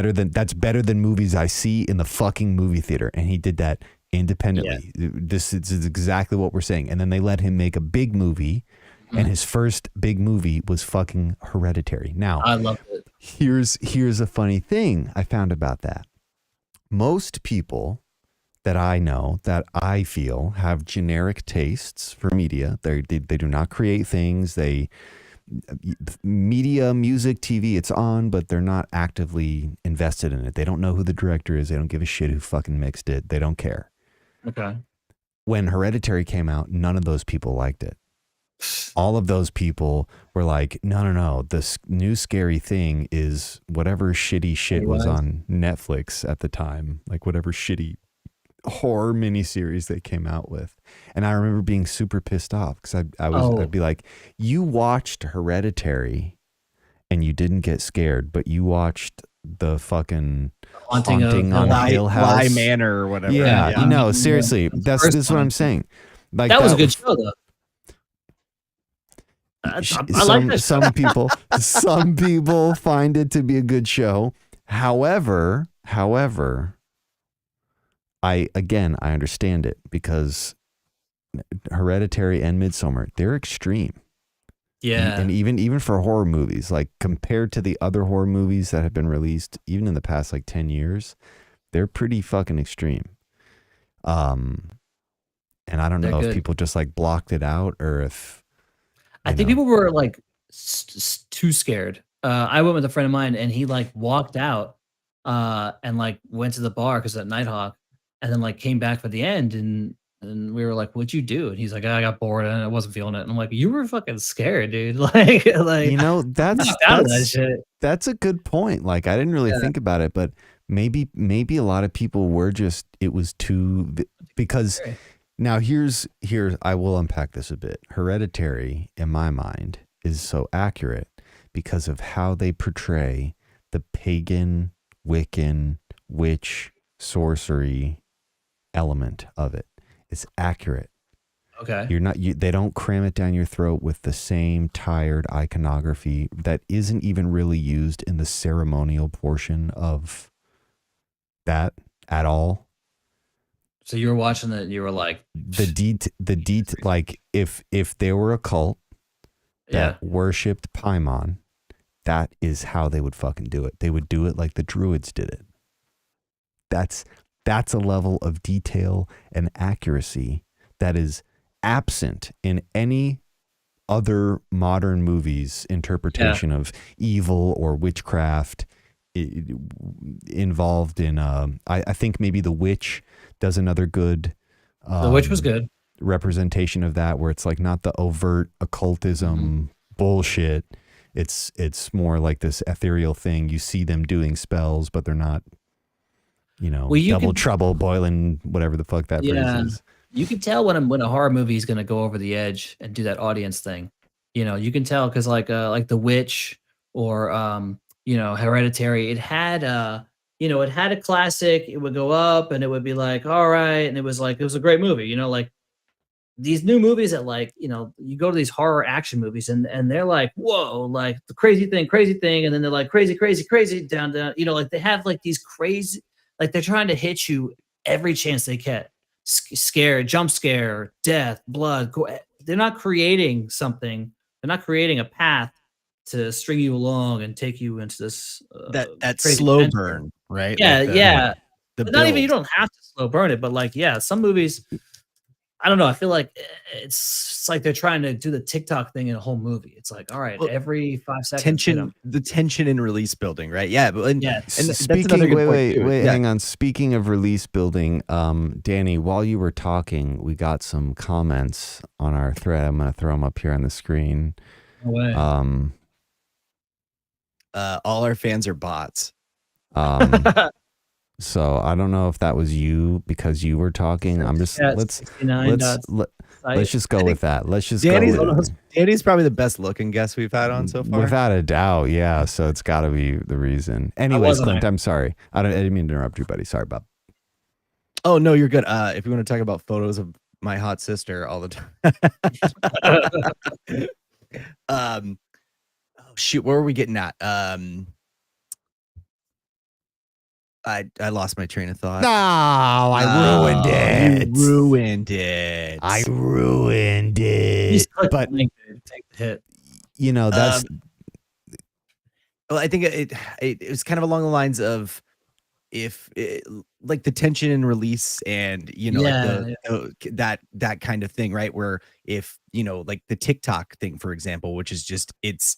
better than movies I see in the fucking movie theater. And he did that independently. This is exactly what we're saying. And then they let him make a big movie, and his first big movie was fucking Hereditary. Now, I loved it. here's a funny thing I found about that. Most people that I know, that I feel have generic tastes for media. They do not create things. Media, music, TV, it's on, but they're not actively invested in it. They don't know who the director is. They don't give a shit who fucking mixed it. They don't care. Okay. When Hereditary came out, none of those people liked it. All of those people were like, no. This new scary thing is whatever shitty shit was on Netflix at the time, like whatever shitty horror miniseries they came out with. And I remember being super pissed off because I'd be like, you watched Hereditary and you didn't get scared, but you watched the fucking Haunting on Hill House, Bly Manor or whatever. Yeah. Seriously, this is what I'm saying. Like that was a good show though. I like that show. Some people find it to be a good show. However, I understand it because Hereditary and Midsommar, they're extreme. Yeah. And even for horror movies, like compared to the other horror movies that have been released, even in the past like 10 years, they're pretty fucking extreme. And I don't know if people just like blocked it out or if I think people were like too scared. I went with a friend of mine and he like walked out and like went to the bar because at Nighthawk, and then like came back for the end and we were like, "What'd you do?" And he's like, "I got bored and I wasn't feeling it." And I'm like, "You were fucking scared, dude." like that's a good point. Like I didn't really think about it, but maybe a lot of people were just, it was too, because now here I will unpack this a bit. Hereditary in my mind is so accurate because of how they portray the pagan, Wiccan, witch, sorcery element of it. It's accurate. Okay. They don't cram it down your throat with the same tired iconography that isn't even really used in the ceremonial portion of that at all. So you were watching it, you were like like if there were a cult that worshipped Paimon, that is how they would fucking do it. They would do it like the Druids did it. That's a level of detail and accuracy that is absent in any other modern movie's interpretation of evil or witchcraft involved in I think maybe The Witch does another good The Witch was good representation of that, where it's like not the overt occultism bullshit. It's more like this ethereal thing. You see them doing spells, but they're not, double trouble boiling, whatever the fuck that phrase is. You can tell when a horror movie is going to go over the edge and do that audience thing. You can tell because like The Witch or Hereditary, it had it had a classic. It would go up and it would be like, all right, and it was a great movie. Like these new movies that you go to these horror action movies and they're like, whoa, like the crazy thing, and then they're like crazy down. Like they have like these crazy, like they're trying to hit you every chance they get. Scare, jump scare, death, blood. They're not creating something. They're not creating a path to string you along and take you into this that slow burn, right? Yeah. The not even, you don't have to slow burn it, but like some movies, I don't know. I feel like it's like they're trying to do the TikTok thing in a whole movie. It's like, all right, every 5 seconds, the tension in release building, right? Yeah, but and speaking, wait, hang on. Speaking of release building, Danny, while you were talking, we got some comments on our thread. I'm gonna throw them up here on the screen. No way. All our fans are bots. So I don't know if that was you because you were talking. I'm just let's just go with that. Let's just Danny's probably the best looking guest we've had on so far. Without a doubt, yeah. So it's got to be the reason. Anyways, Clint, I'm sorry. I didn't mean to interrupt you, buddy. Sorry, Bob. Oh no, you're good. If you want to talk about photos of my hot sister all the time. Oh shoot, where were we getting at? I lost my train of thought. No, I ruined it. You ruined it. I ruined it. But take the hit. you know, that's well, I think it was kind of along the lines of like the tension and release, and that kind of thing, right? Where if like the TikTok thing, for example, which is just it's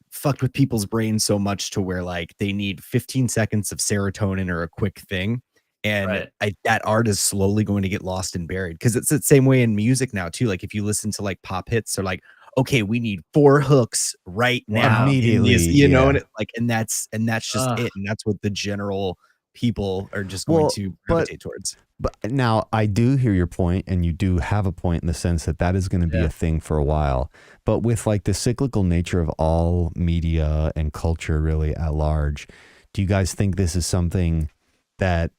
fucked with people's brains so much to where like they need 15 seconds of serotonin or a quick thing, and that art is slowly going to get lost and buried, because it's the same way in music now too. Like if you listen to like pop hits, they're like, okay, we need 4 hooks right now immediately, and that's just it, and that's what the general people are just going to gravitate towards. But now I do hear your point, and you do have a point in the sense that is going to be a thing for a while. But with like the cyclical nature of all media and culture really at large, do you guys think this is something that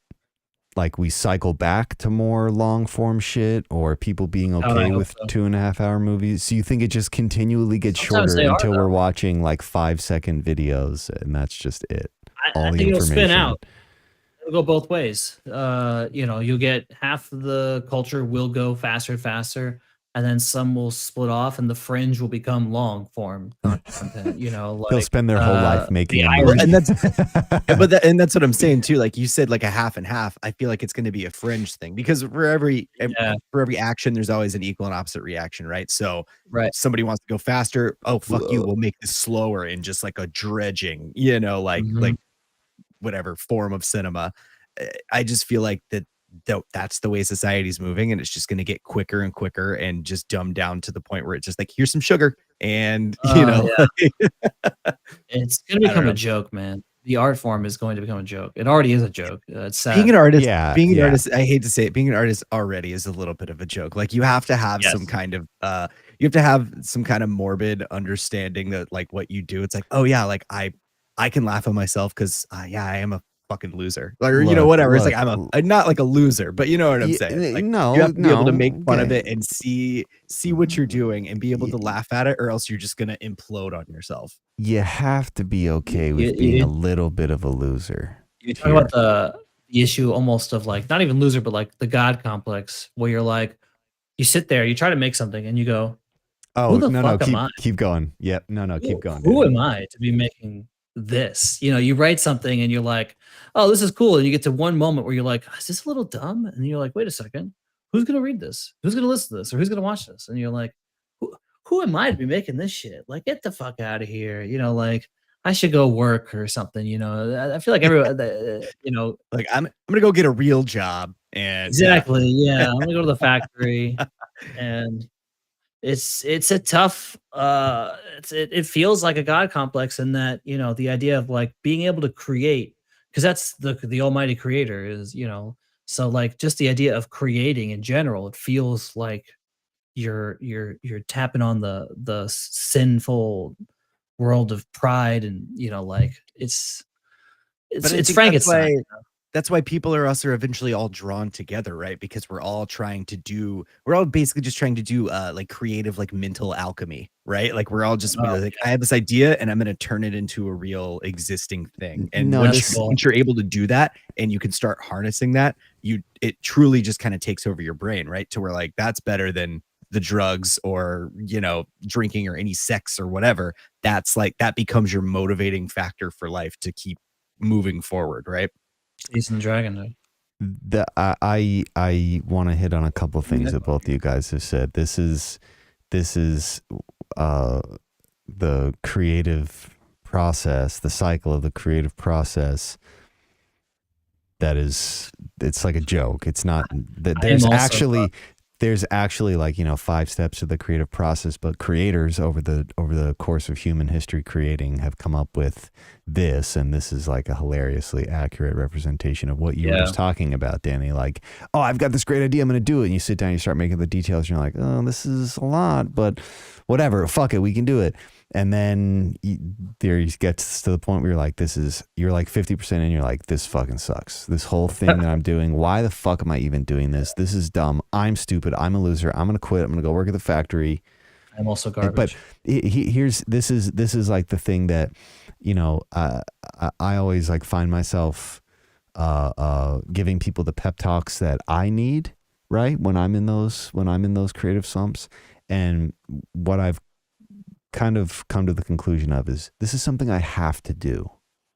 like we cycle back to more long form shit, or people being okay with 2.5 hour movies? So you think it just continually gets shorter until we're watching like 5-second videos, and that's just it? I think it'll spin out. It'll go both ways. You'll get half of the culture will go faster and faster, and then some will split off, and the fringe will become long form content. Like, they'll spend their whole life making and that's what I'm saying too. Like you said, like a half and half. I feel like it's going to be a fringe thing, because for every action, there's always an equal and opposite reaction, right? So somebody wants to go faster. Oh fuck you! We'll make this slower in just like a dredging, like whatever form of cinema. I just feel like that's the way society's moving, and it's just going to get quicker and quicker and just dumbed down to the point where it's just like, here's some sugar, and it's going to become a joke, man. The art form is going to become a joke. It already is a joke. It's sad. Being an artist, I hate to say it, being an artist already is a little bit of a joke. Like you have to have some kind of morbid understanding that like what you do. It's like, oh yeah, like I can laugh at myself because I am a fucking loser, or whatever. It's like I'm not like a loser, but you know what I'm saying. Like, you have to be able to make fun of it and see what you're doing and be able to laugh at it, or else you're just gonna implode on yourself. You have to be okay with being a little bit of a loser. You talk about the issue almost of like not even loser, but like the God complex, where you're like, you sit there, you try to make something, and you go, "Oh no, keep going." Yep, no, keep going. Who am I to be making this? You write something and you're like, oh, this is cool, and you get to one moment where you're like, is this a little dumb? And you're like, wait a second, who's gonna read this, who's gonna listen to this, or who's gonna watch this? And you're like, who am I to be making this shit? Like, get the fuck out of here. Like I should go work or something. I feel like everyone like I'm gonna go get a real job. And exactly, I'm gonna go to the factory. And it's a tough it feels like a God complex in that the idea of like being able to create, because that's the almighty creator is, so like just the idea of creating in general, it feels like you're tapping on the sinful world of pride, and like it's Frankenstein. That's why people are eventually all drawn together, right? Because we're all basically just trying to do like creative, like mental alchemy, right? Like we're all just like, I have this idea and I'm going to turn it into a real existing thing. And once you're able to do that and you can start harnessing that, it truly just kind of takes over your brain, right? To where like, that's better than the drugs or, drinking or any sex or whatever. That's like, that becomes your motivating factor for life to keep moving forward, right? Chasing the dragon. I want to hit on a couple of things that both of you guys have said. This is the creative process, the cycle of the creative process. It's like a joke. It's not that there's actually like 5 steps to the creative process, but creators over the course of human history creating have come up with this, and this is like a hilariously accurate representation of what you were just talking about, Danny. Like, oh, I've got this great idea, I'm gonna do it, and you sit down, you start making the details, and you're like, oh, this is a lot, but whatever, fuck it, we can do it. And then there he gets to the point where you're like 50% in, you're like, this fucking sucks. This whole thing that I'm doing, why the fuck am I even doing this? This is dumb. I'm stupid. I'm a loser. I'm going to quit. I'm going to go work at the factory. I'm also garbage. But this is like the thing that, I always like find myself giving people the pep talks that I need, right? When I'm in those creative slumps. And what I've kind of come to the conclusion of is this is something I have to do.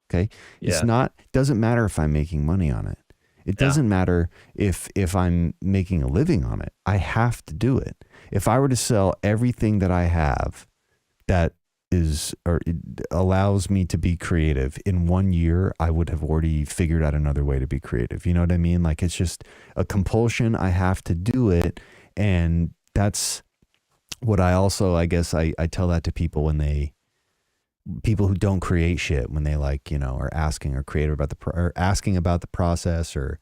Okay. Yeah. Doesn't matter if I'm making money on it. It doesn't matter if I'm making a living on it. I have to do it. If I were to sell everything that I have that it allows me to be creative in 1 year, I would have already figured out another way to be creative. You know what I mean? Like, it's just a compulsion. I have to do it. And that's what I guess I tell that to people people who don't create shit, when they are asking or creative about or asking about the process, or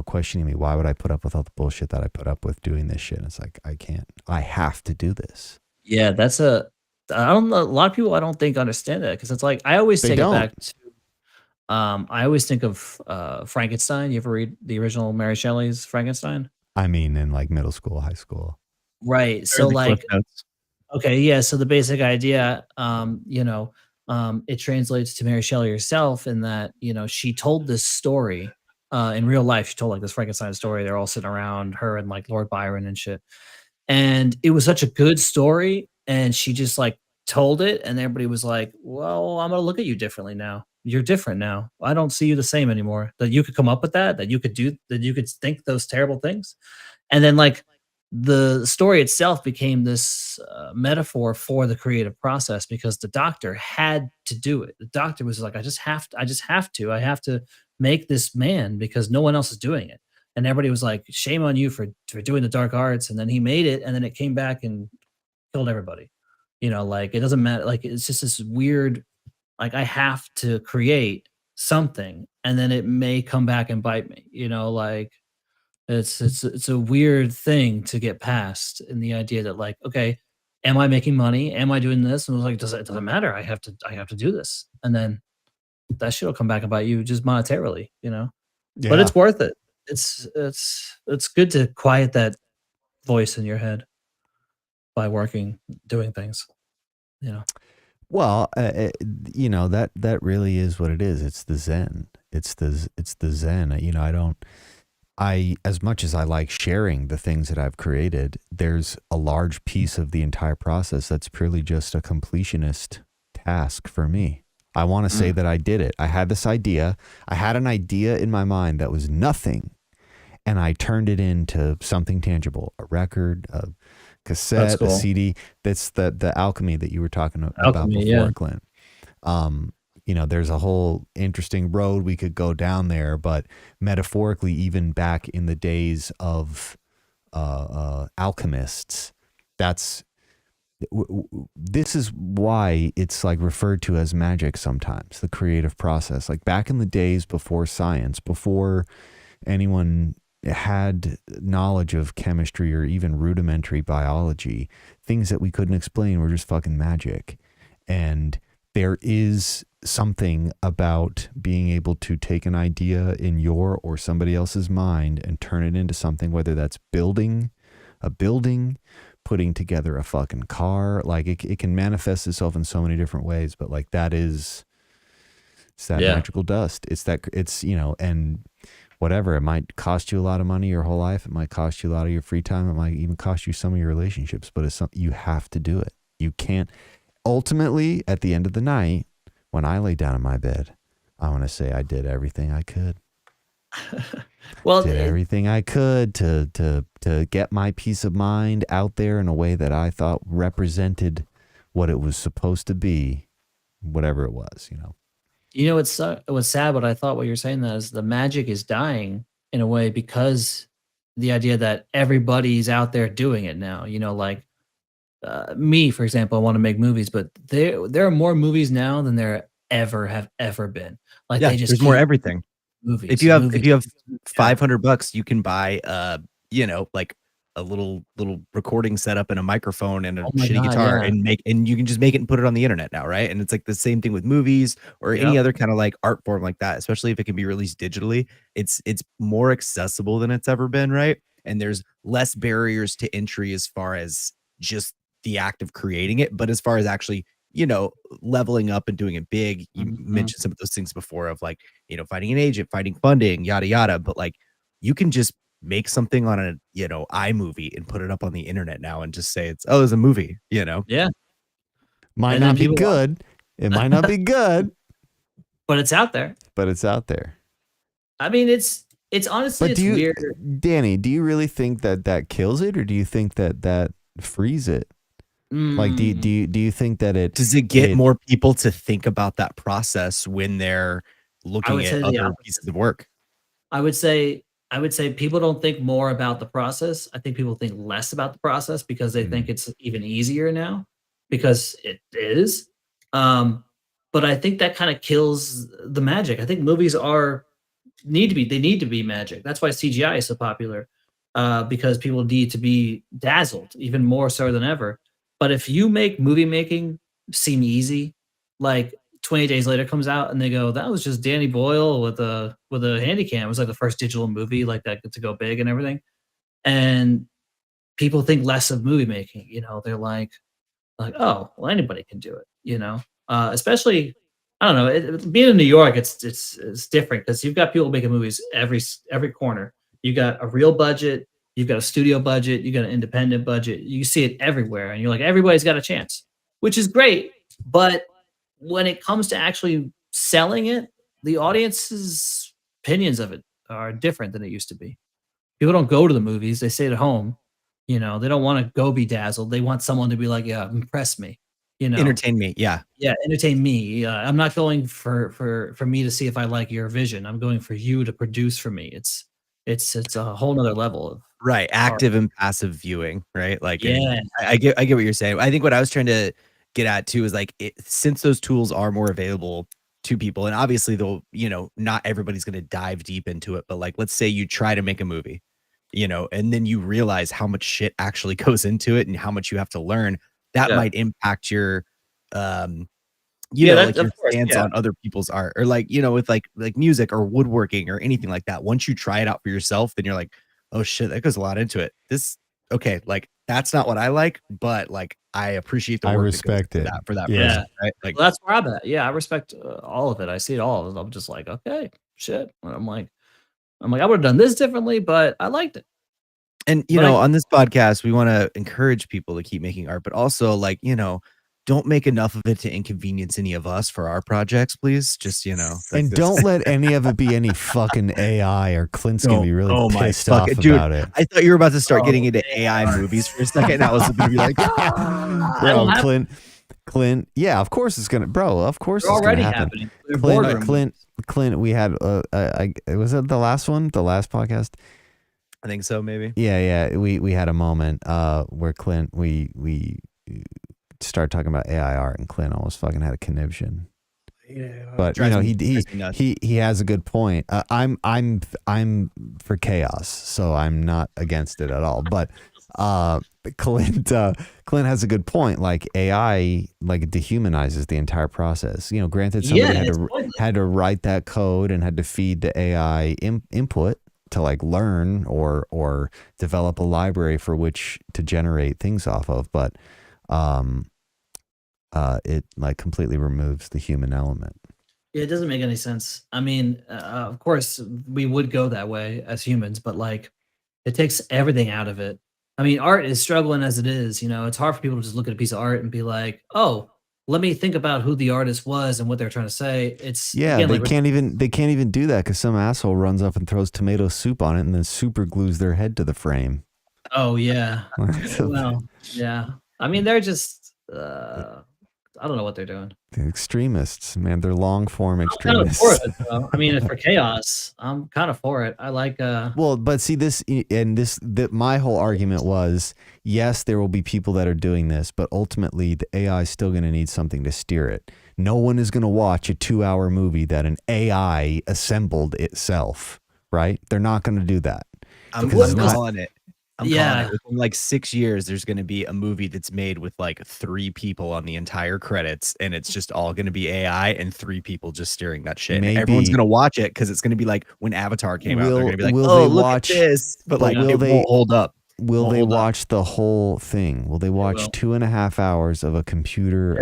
questioning me, why would I put up with all the bullshit that I put up with doing this shit? And it's like, I have to do this. Yeah, I don't know. A lot of people I don't think understand that, because it's like I always take it back to. I always think of Frankenstein. You ever read the original Mary Shelley's Frankenstein? I mean, in like middle school, high school. Right. So okay, yeah. So the basic idea, it translates to Mary Shelley herself in that, she told this story in real life. She told like this Frankenstein story. They're all sitting around her and like Lord Byron and shit. And it was such a good story. And she just like told it. And everybody was like, well, I'm going to look at you differently now. You're different now. I don't see you the same anymore. That you could come up with that you could do, that you could think those terrible things. And then like, the story itself became this metaphor for the creative process, because the doctor had to do it. The doctor was like, I have to make this man because no one else is doing it. And everybody was like, shame on you for doing the dark arts. And then he made it, and then it came back and killed everybody. Like, it doesn't matter. Like, it's just this weird, like, I have to create something, and then it may come back and bite me, like, it's a weird thing to get past, in the idea that like, okay, am I making money? Am I doing this? And it was like, it doesn't matter. I have to do this. And then that shit will come back and bite you just monetarily, Yeah. But it's worth it. It's good to quiet that voice in your head by doing things, Well, that really is what it is. It's the Zen. It's the Zen. As much as I like sharing the things that I've created, there's a large piece of the entire process that's purely just a completionist task for me. I want to say that I did it. I had this idea. I had an idea in my mind that was nothing, and I turned it into something tangible, a record, a cassette, a CD. That's the alchemy that you were talking about before, Clint. There's a whole interesting road we could go down there, but metaphorically, even back in the days of alchemists, this is why it's like referred to as magic sometimes, the creative process. Like back in the days before science, before anyone had knowledge of chemistry or even rudimentary biology, things that we couldn't explain were just fucking magic. And there is something about being able to take an idea in your or somebody else's mind and turn it into something, whether that's building a building, putting together a fucking car. Like it can manifest itself in so many different ways, but like it's that magical dust. And whatever, it might cost you a lot of money your whole life. It might cost you a lot of your free time. It might even cost you some of your relationships, but it's something you have to do it. You can't. Ultimately, at the end of the night, when I lay down in my bed, I want to say I did everything I could. Did everything I could to get my peace of mind out there in a way that I thought represented what it was supposed to be, whatever it was, It was sad, but I thought what you're saying that is the magic is dying in a way, because the idea that everybody's out there doing it now, like me, for example, I want to make movies, but there are more movies now than there have ever been. Like there's more everything. Movies. If you have $500, you can buy like little recording setup and a microphone and a Oh my shitty God, guitar yeah. and you can just make it and put it on the internet now, right? And it's like the same thing with movies or any Yep. other kind of like art form like that, especially if it can be released digitally. It's more accessible than it's ever been, right? And there's less barriers to entry as far as just the act of creating it, but as far as actually, leveling up and doing it big. You Mhm. mentioned some of those things before of like, finding an agent, finding funding, yada yada, but like you can just make something on a, iMovie and put it up on the internet now and just say it's a movie, Yeah. Might And then not be people watch good. It might not be good, But it's out there. but it's out there. I mean, it's honestly, But it's weird. Danny, do you really think that kills it, or do you think that frees it? Like, do you think that it does it get more people to think about that process when they're looking would say at the other opposite. pieces of work? I would say people don't think more about the process. I think people think less about the process because they think it's even easier now because it is. But I think that kind of kills the magic. I think movies need to be magic. That's why CGI is so popular because people need to be dazzled even more so than ever. But if you make movie making seem easy, like 20 Days Later comes out and they go, that was just Danny Boyle with a Handycam. It was like the first digital movie like that to go big and everything. And people think less of movie making. They're like, oh, well, anybody can do it. Especially, I don't know. Being in New York, it's different because you've got people making movies every corner. You got a real budget. You've got a studio budget. You got an independent budget. You see it everywhere, and you're like, everybody's got a chance, which is great. But when it comes to actually selling it, the audience's opinions of it are different than it used to be. People don't go to the movies; they stay at home. They don't want to go be dazzled. They want someone to be like, "Yeah, impress me." Entertain me, yeah. Yeah, entertain me. I'm not going for me to see if I like your vision. I'm going for you to produce for me. It's a whole nother level of Right, art. active and passive viewing, right? Like, and Yeah. I get what you're saying. I think what I was trying to get at too is like since those tools are more available to people, and obviously they'll, not everybody's gonna dive deep into it, but like let's say you try to make a movie, and then you realize how much shit actually goes into it and how much you have to learn. That Yeah. might impact your Yeah, like your of course, stance yeah. on other people's art or like, with like music or woodworking or anything like that. Once you try it out for yourself, then you're like, oh shit, that goes a lot into it. Okay, like that's not what I like, but like I appreciate the I work respect that goes it. into that for that Yeah. person, right? Like, Well, that's where I'm at. Yeah, I respect all of it. I see it all. I'm just like, okay, shit. And I'm like, I would have done this differently, but I liked it. and But on this podcast, we want to encourage people to keep making art, but also like, don't make enough of it to inconvenience any of us for our projects, please. Just, like And this. don't let any of it be any fucking AI, or Clint's gonna be really pissed off dude, about it. I thought you were about to start getting into AI movies for a second. And I was going to be like, Bro, Clint, yeah, of course it's gonna, bro. Of course they're it's gonna already happen. happening. They're boardroom. Clint. We had, was it the last one, the last podcast? I think so, maybe. Yeah. We had a moment where Clint, we started talking about AI art, and Clint almost fucking had a conniption. Yeah. But he has a good point. I'm for chaos, so I'm not against it at all. But Clint has a good point. Like AI, like dehumanizes the entire process. Granted, somebody had to write that code and had to feed the AI input to like learn or develop a library for which to generate things off of. But it like completely removes the human element. Yeah, it doesn't make any sense. I mean, of course, we would go that way as humans, but like, it takes everything out of it. I mean, art is struggling as it is. It's hard for people to just look at a piece of art and be like, "Oh, let me think about who the artist was and what they're trying to say." It's again, they can't even do that because some asshole runs up and throws tomato soup on it and then super glues their head to the frame. Oh yeah, well, yeah. I mean, they're just. I don't know what they're doing. The extremists, man, they're long form extremists. I'm kind of for it, though. I mean, for chaos, I'm kind of for it. I like. Well, but see my whole argument was, yes, there will be people that are doing this, but ultimately the AI is still going to need something to steer it. No one is going to watch a 2-hour movie that an AI assembled itself, right? They're not going to do that. I'm calling it. I'm calling it. Within like 6 years, there's going to be a movie that's made with like 3 people on the entire credits, and it's just all going to be AI and 3 people just steering that shit. And everyone's going to watch it because it's going to be like when Avatar came out. They're going to be like, "Oh, look at this!" But like, it won't hold up. Will they watch the whole thing? Will they watch 2.5 hours of a computer?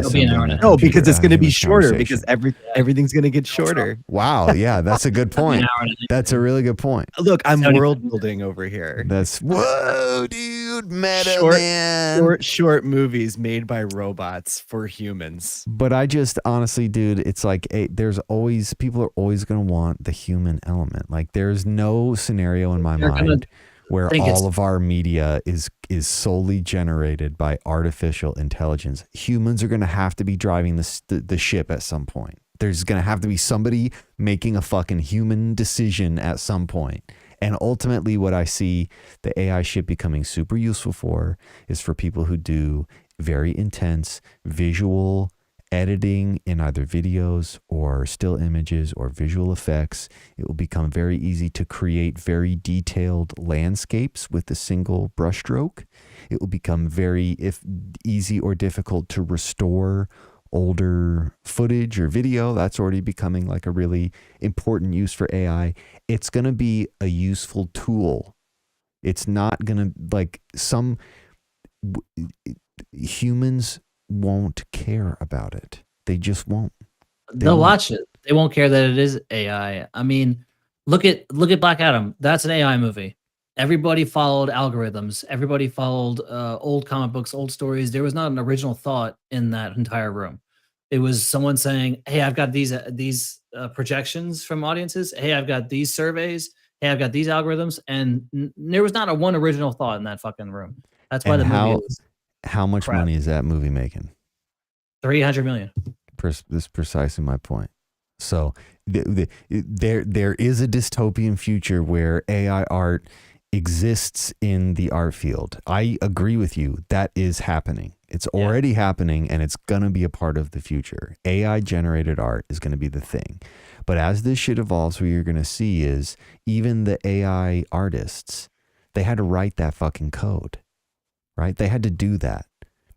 No, because it's going to be shorter because everything's going to get shorter. Wow. Yeah, that's a good point. That's a really good point. Look, I'm world building over here. Whoa, dude. Meta, man. Short movies made by robots for humans. But I just honestly, dude, it's like people are always going to want the human element. Like there's no scenario in my mind where all of our media is solely generated by artificial intelligence. Humans are going to have to be driving the ship at some point. There's going to have to be somebody making a fucking human decision at some point. And ultimately what I see the AI ship becoming super useful for is for people who do very intense visual editing in either videos or still images or visual effects. It will become very easy to create very detailed landscapes with a single brushstroke. It will become very easy or difficult to restore older footage or video. That's already becoming like a really important use for AI. It's going to be a useful tool. It's not going to like humans won't care about it. They just won't. They'll watch it. They won't care that it is AI. I mean, look at Black Adam. That's an AI movie. Everybody followed algorithms. Everybody followed old comic books, old stories. There was not an original thought in that entire room. It was someone saying, "Hey, I've got these projections from audiences. Hey, I've got these surveys. Hey, I've got these algorithms." And there was not a one original thought in that fucking room. That's why the movie was how much crap. Money is that movie making? $300 million. This is precisely my point. So there is a dystopian future where AI art exists in the art field. I agree with you. That is happening. It's already happening, and it's going to be a part of the future. AI generated art is going to be the thing. But as this shit evolves, what you're going to see is even the AI artists, they had to write that fucking code. Right? They had to do that.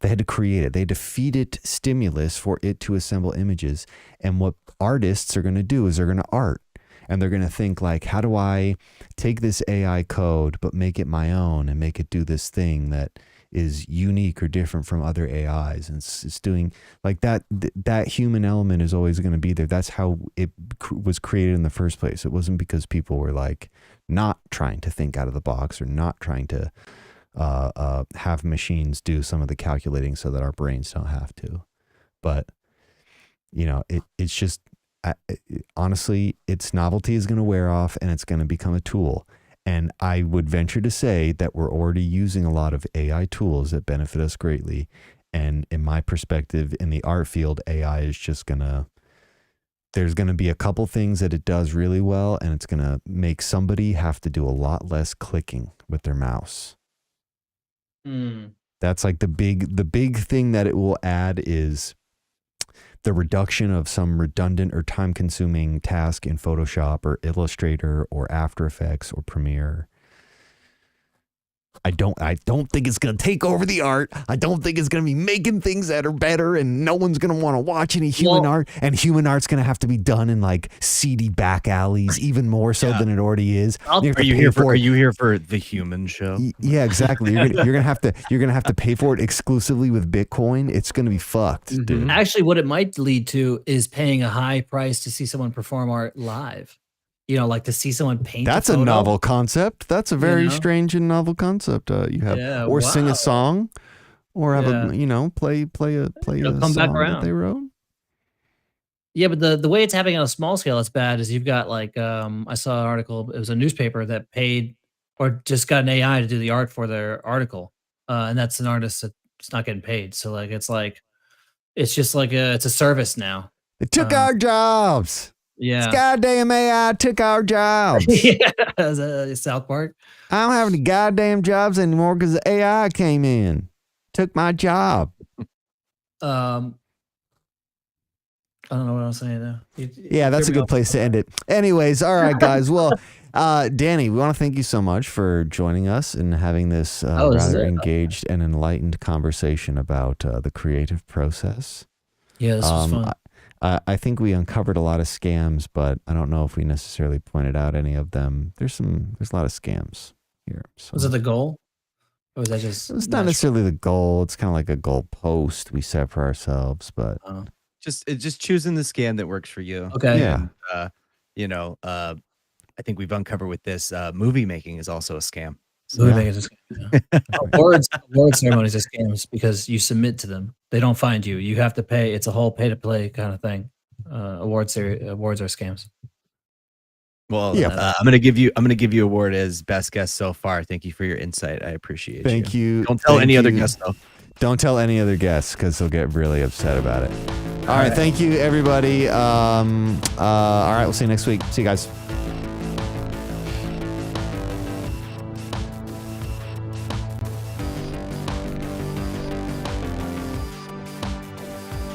They had to create it. They had to feed it stimulus for it to assemble images. And what artists are going to do is they're going to art. And they're going to think like, how do I take this AI code, but make it my own and make it do this thing that is unique or different from other AIs? And it's doing like that. That human element is always going to be there. That's how it was created in the first place. It wasn't because people were like not trying to think out of the box or not trying to have machines do some of the calculating so that our brains don't have to. But you know, it's just honestly, its novelty is going to wear off and it's going to become a tool. And I would venture to say that we're already using a lot of AI tools that benefit us greatly. And in my perspective, in the art field, AI is just there's going to be a couple things that it does really well, and it's going to make somebody have to do a lot less clicking with their mouse. That's like the big thing that it will add is the reduction of some redundant or time-consuming task in Photoshop or Illustrator or After Effects or Premiere. I don't think it's going to take over the art. I don't think it's going to be making things that are better, and no one's going to want to watch any human art. And human art's going to have to be done in like seedy back alleys, even more so than it already is. Are you here for the human show? Yeah, exactly. You're gonna have to pay for it exclusively with Bitcoin. It's going to be fucked, dude. Actually, what it might lead to is paying a high price to see someone perform art live. You know, like to see someone paint. That's a novel concept. That's a very strange and novel concept. You have or sing a song, or have a play a song that they wrote. Yeah, but the way it's happening on a small scale, it's bad. Is you've got like I saw an article. It was a newspaper that paid or just got an AI to do the art for their article, and that's an artist that's not getting paid. So like it's just like it's a service now. It took our jobs. Yeah. This goddamn AI took our jobs. Yeah, South Park. I don't have any goddamn jobs anymore because the AI came in, took my job. I don't know what I was saying though. Yeah, that's a good place to end it. Anyways, all right, guys. Well, Danny, we want to thank you so much for joining us and having this This is rather it. engaged and enlightened conversation about the creative process. Yeah, this was fun. I think we uncovered a lot of scams, but I don't know if we necessarily pointed out any of them. There's a lot of scams here. So. Was it the goal? Or was that just It's not necessarily the goal. It's kind of like a goal post we set for ourselves, but Just choosing the scam that works for you. Okay. Yeah. And, I think we've uncovered with this movie making is also a scam. Movie making is a scam. Yeah. Award ceremonies are scams because you submit to them. They don't find you. You have to pay. It's a whole pay to play kind of thing. Awards are scams. Well, Yeah. I'm gonna give you award as best guest so far. Thank you for your insight. I appreciate you. Thank you. Don't tell Thank any other you. guests though. Don't tell any other guests because they'll get really upset about it. All right. Thank you, everybody. All right. We'll see you next week. See you guys.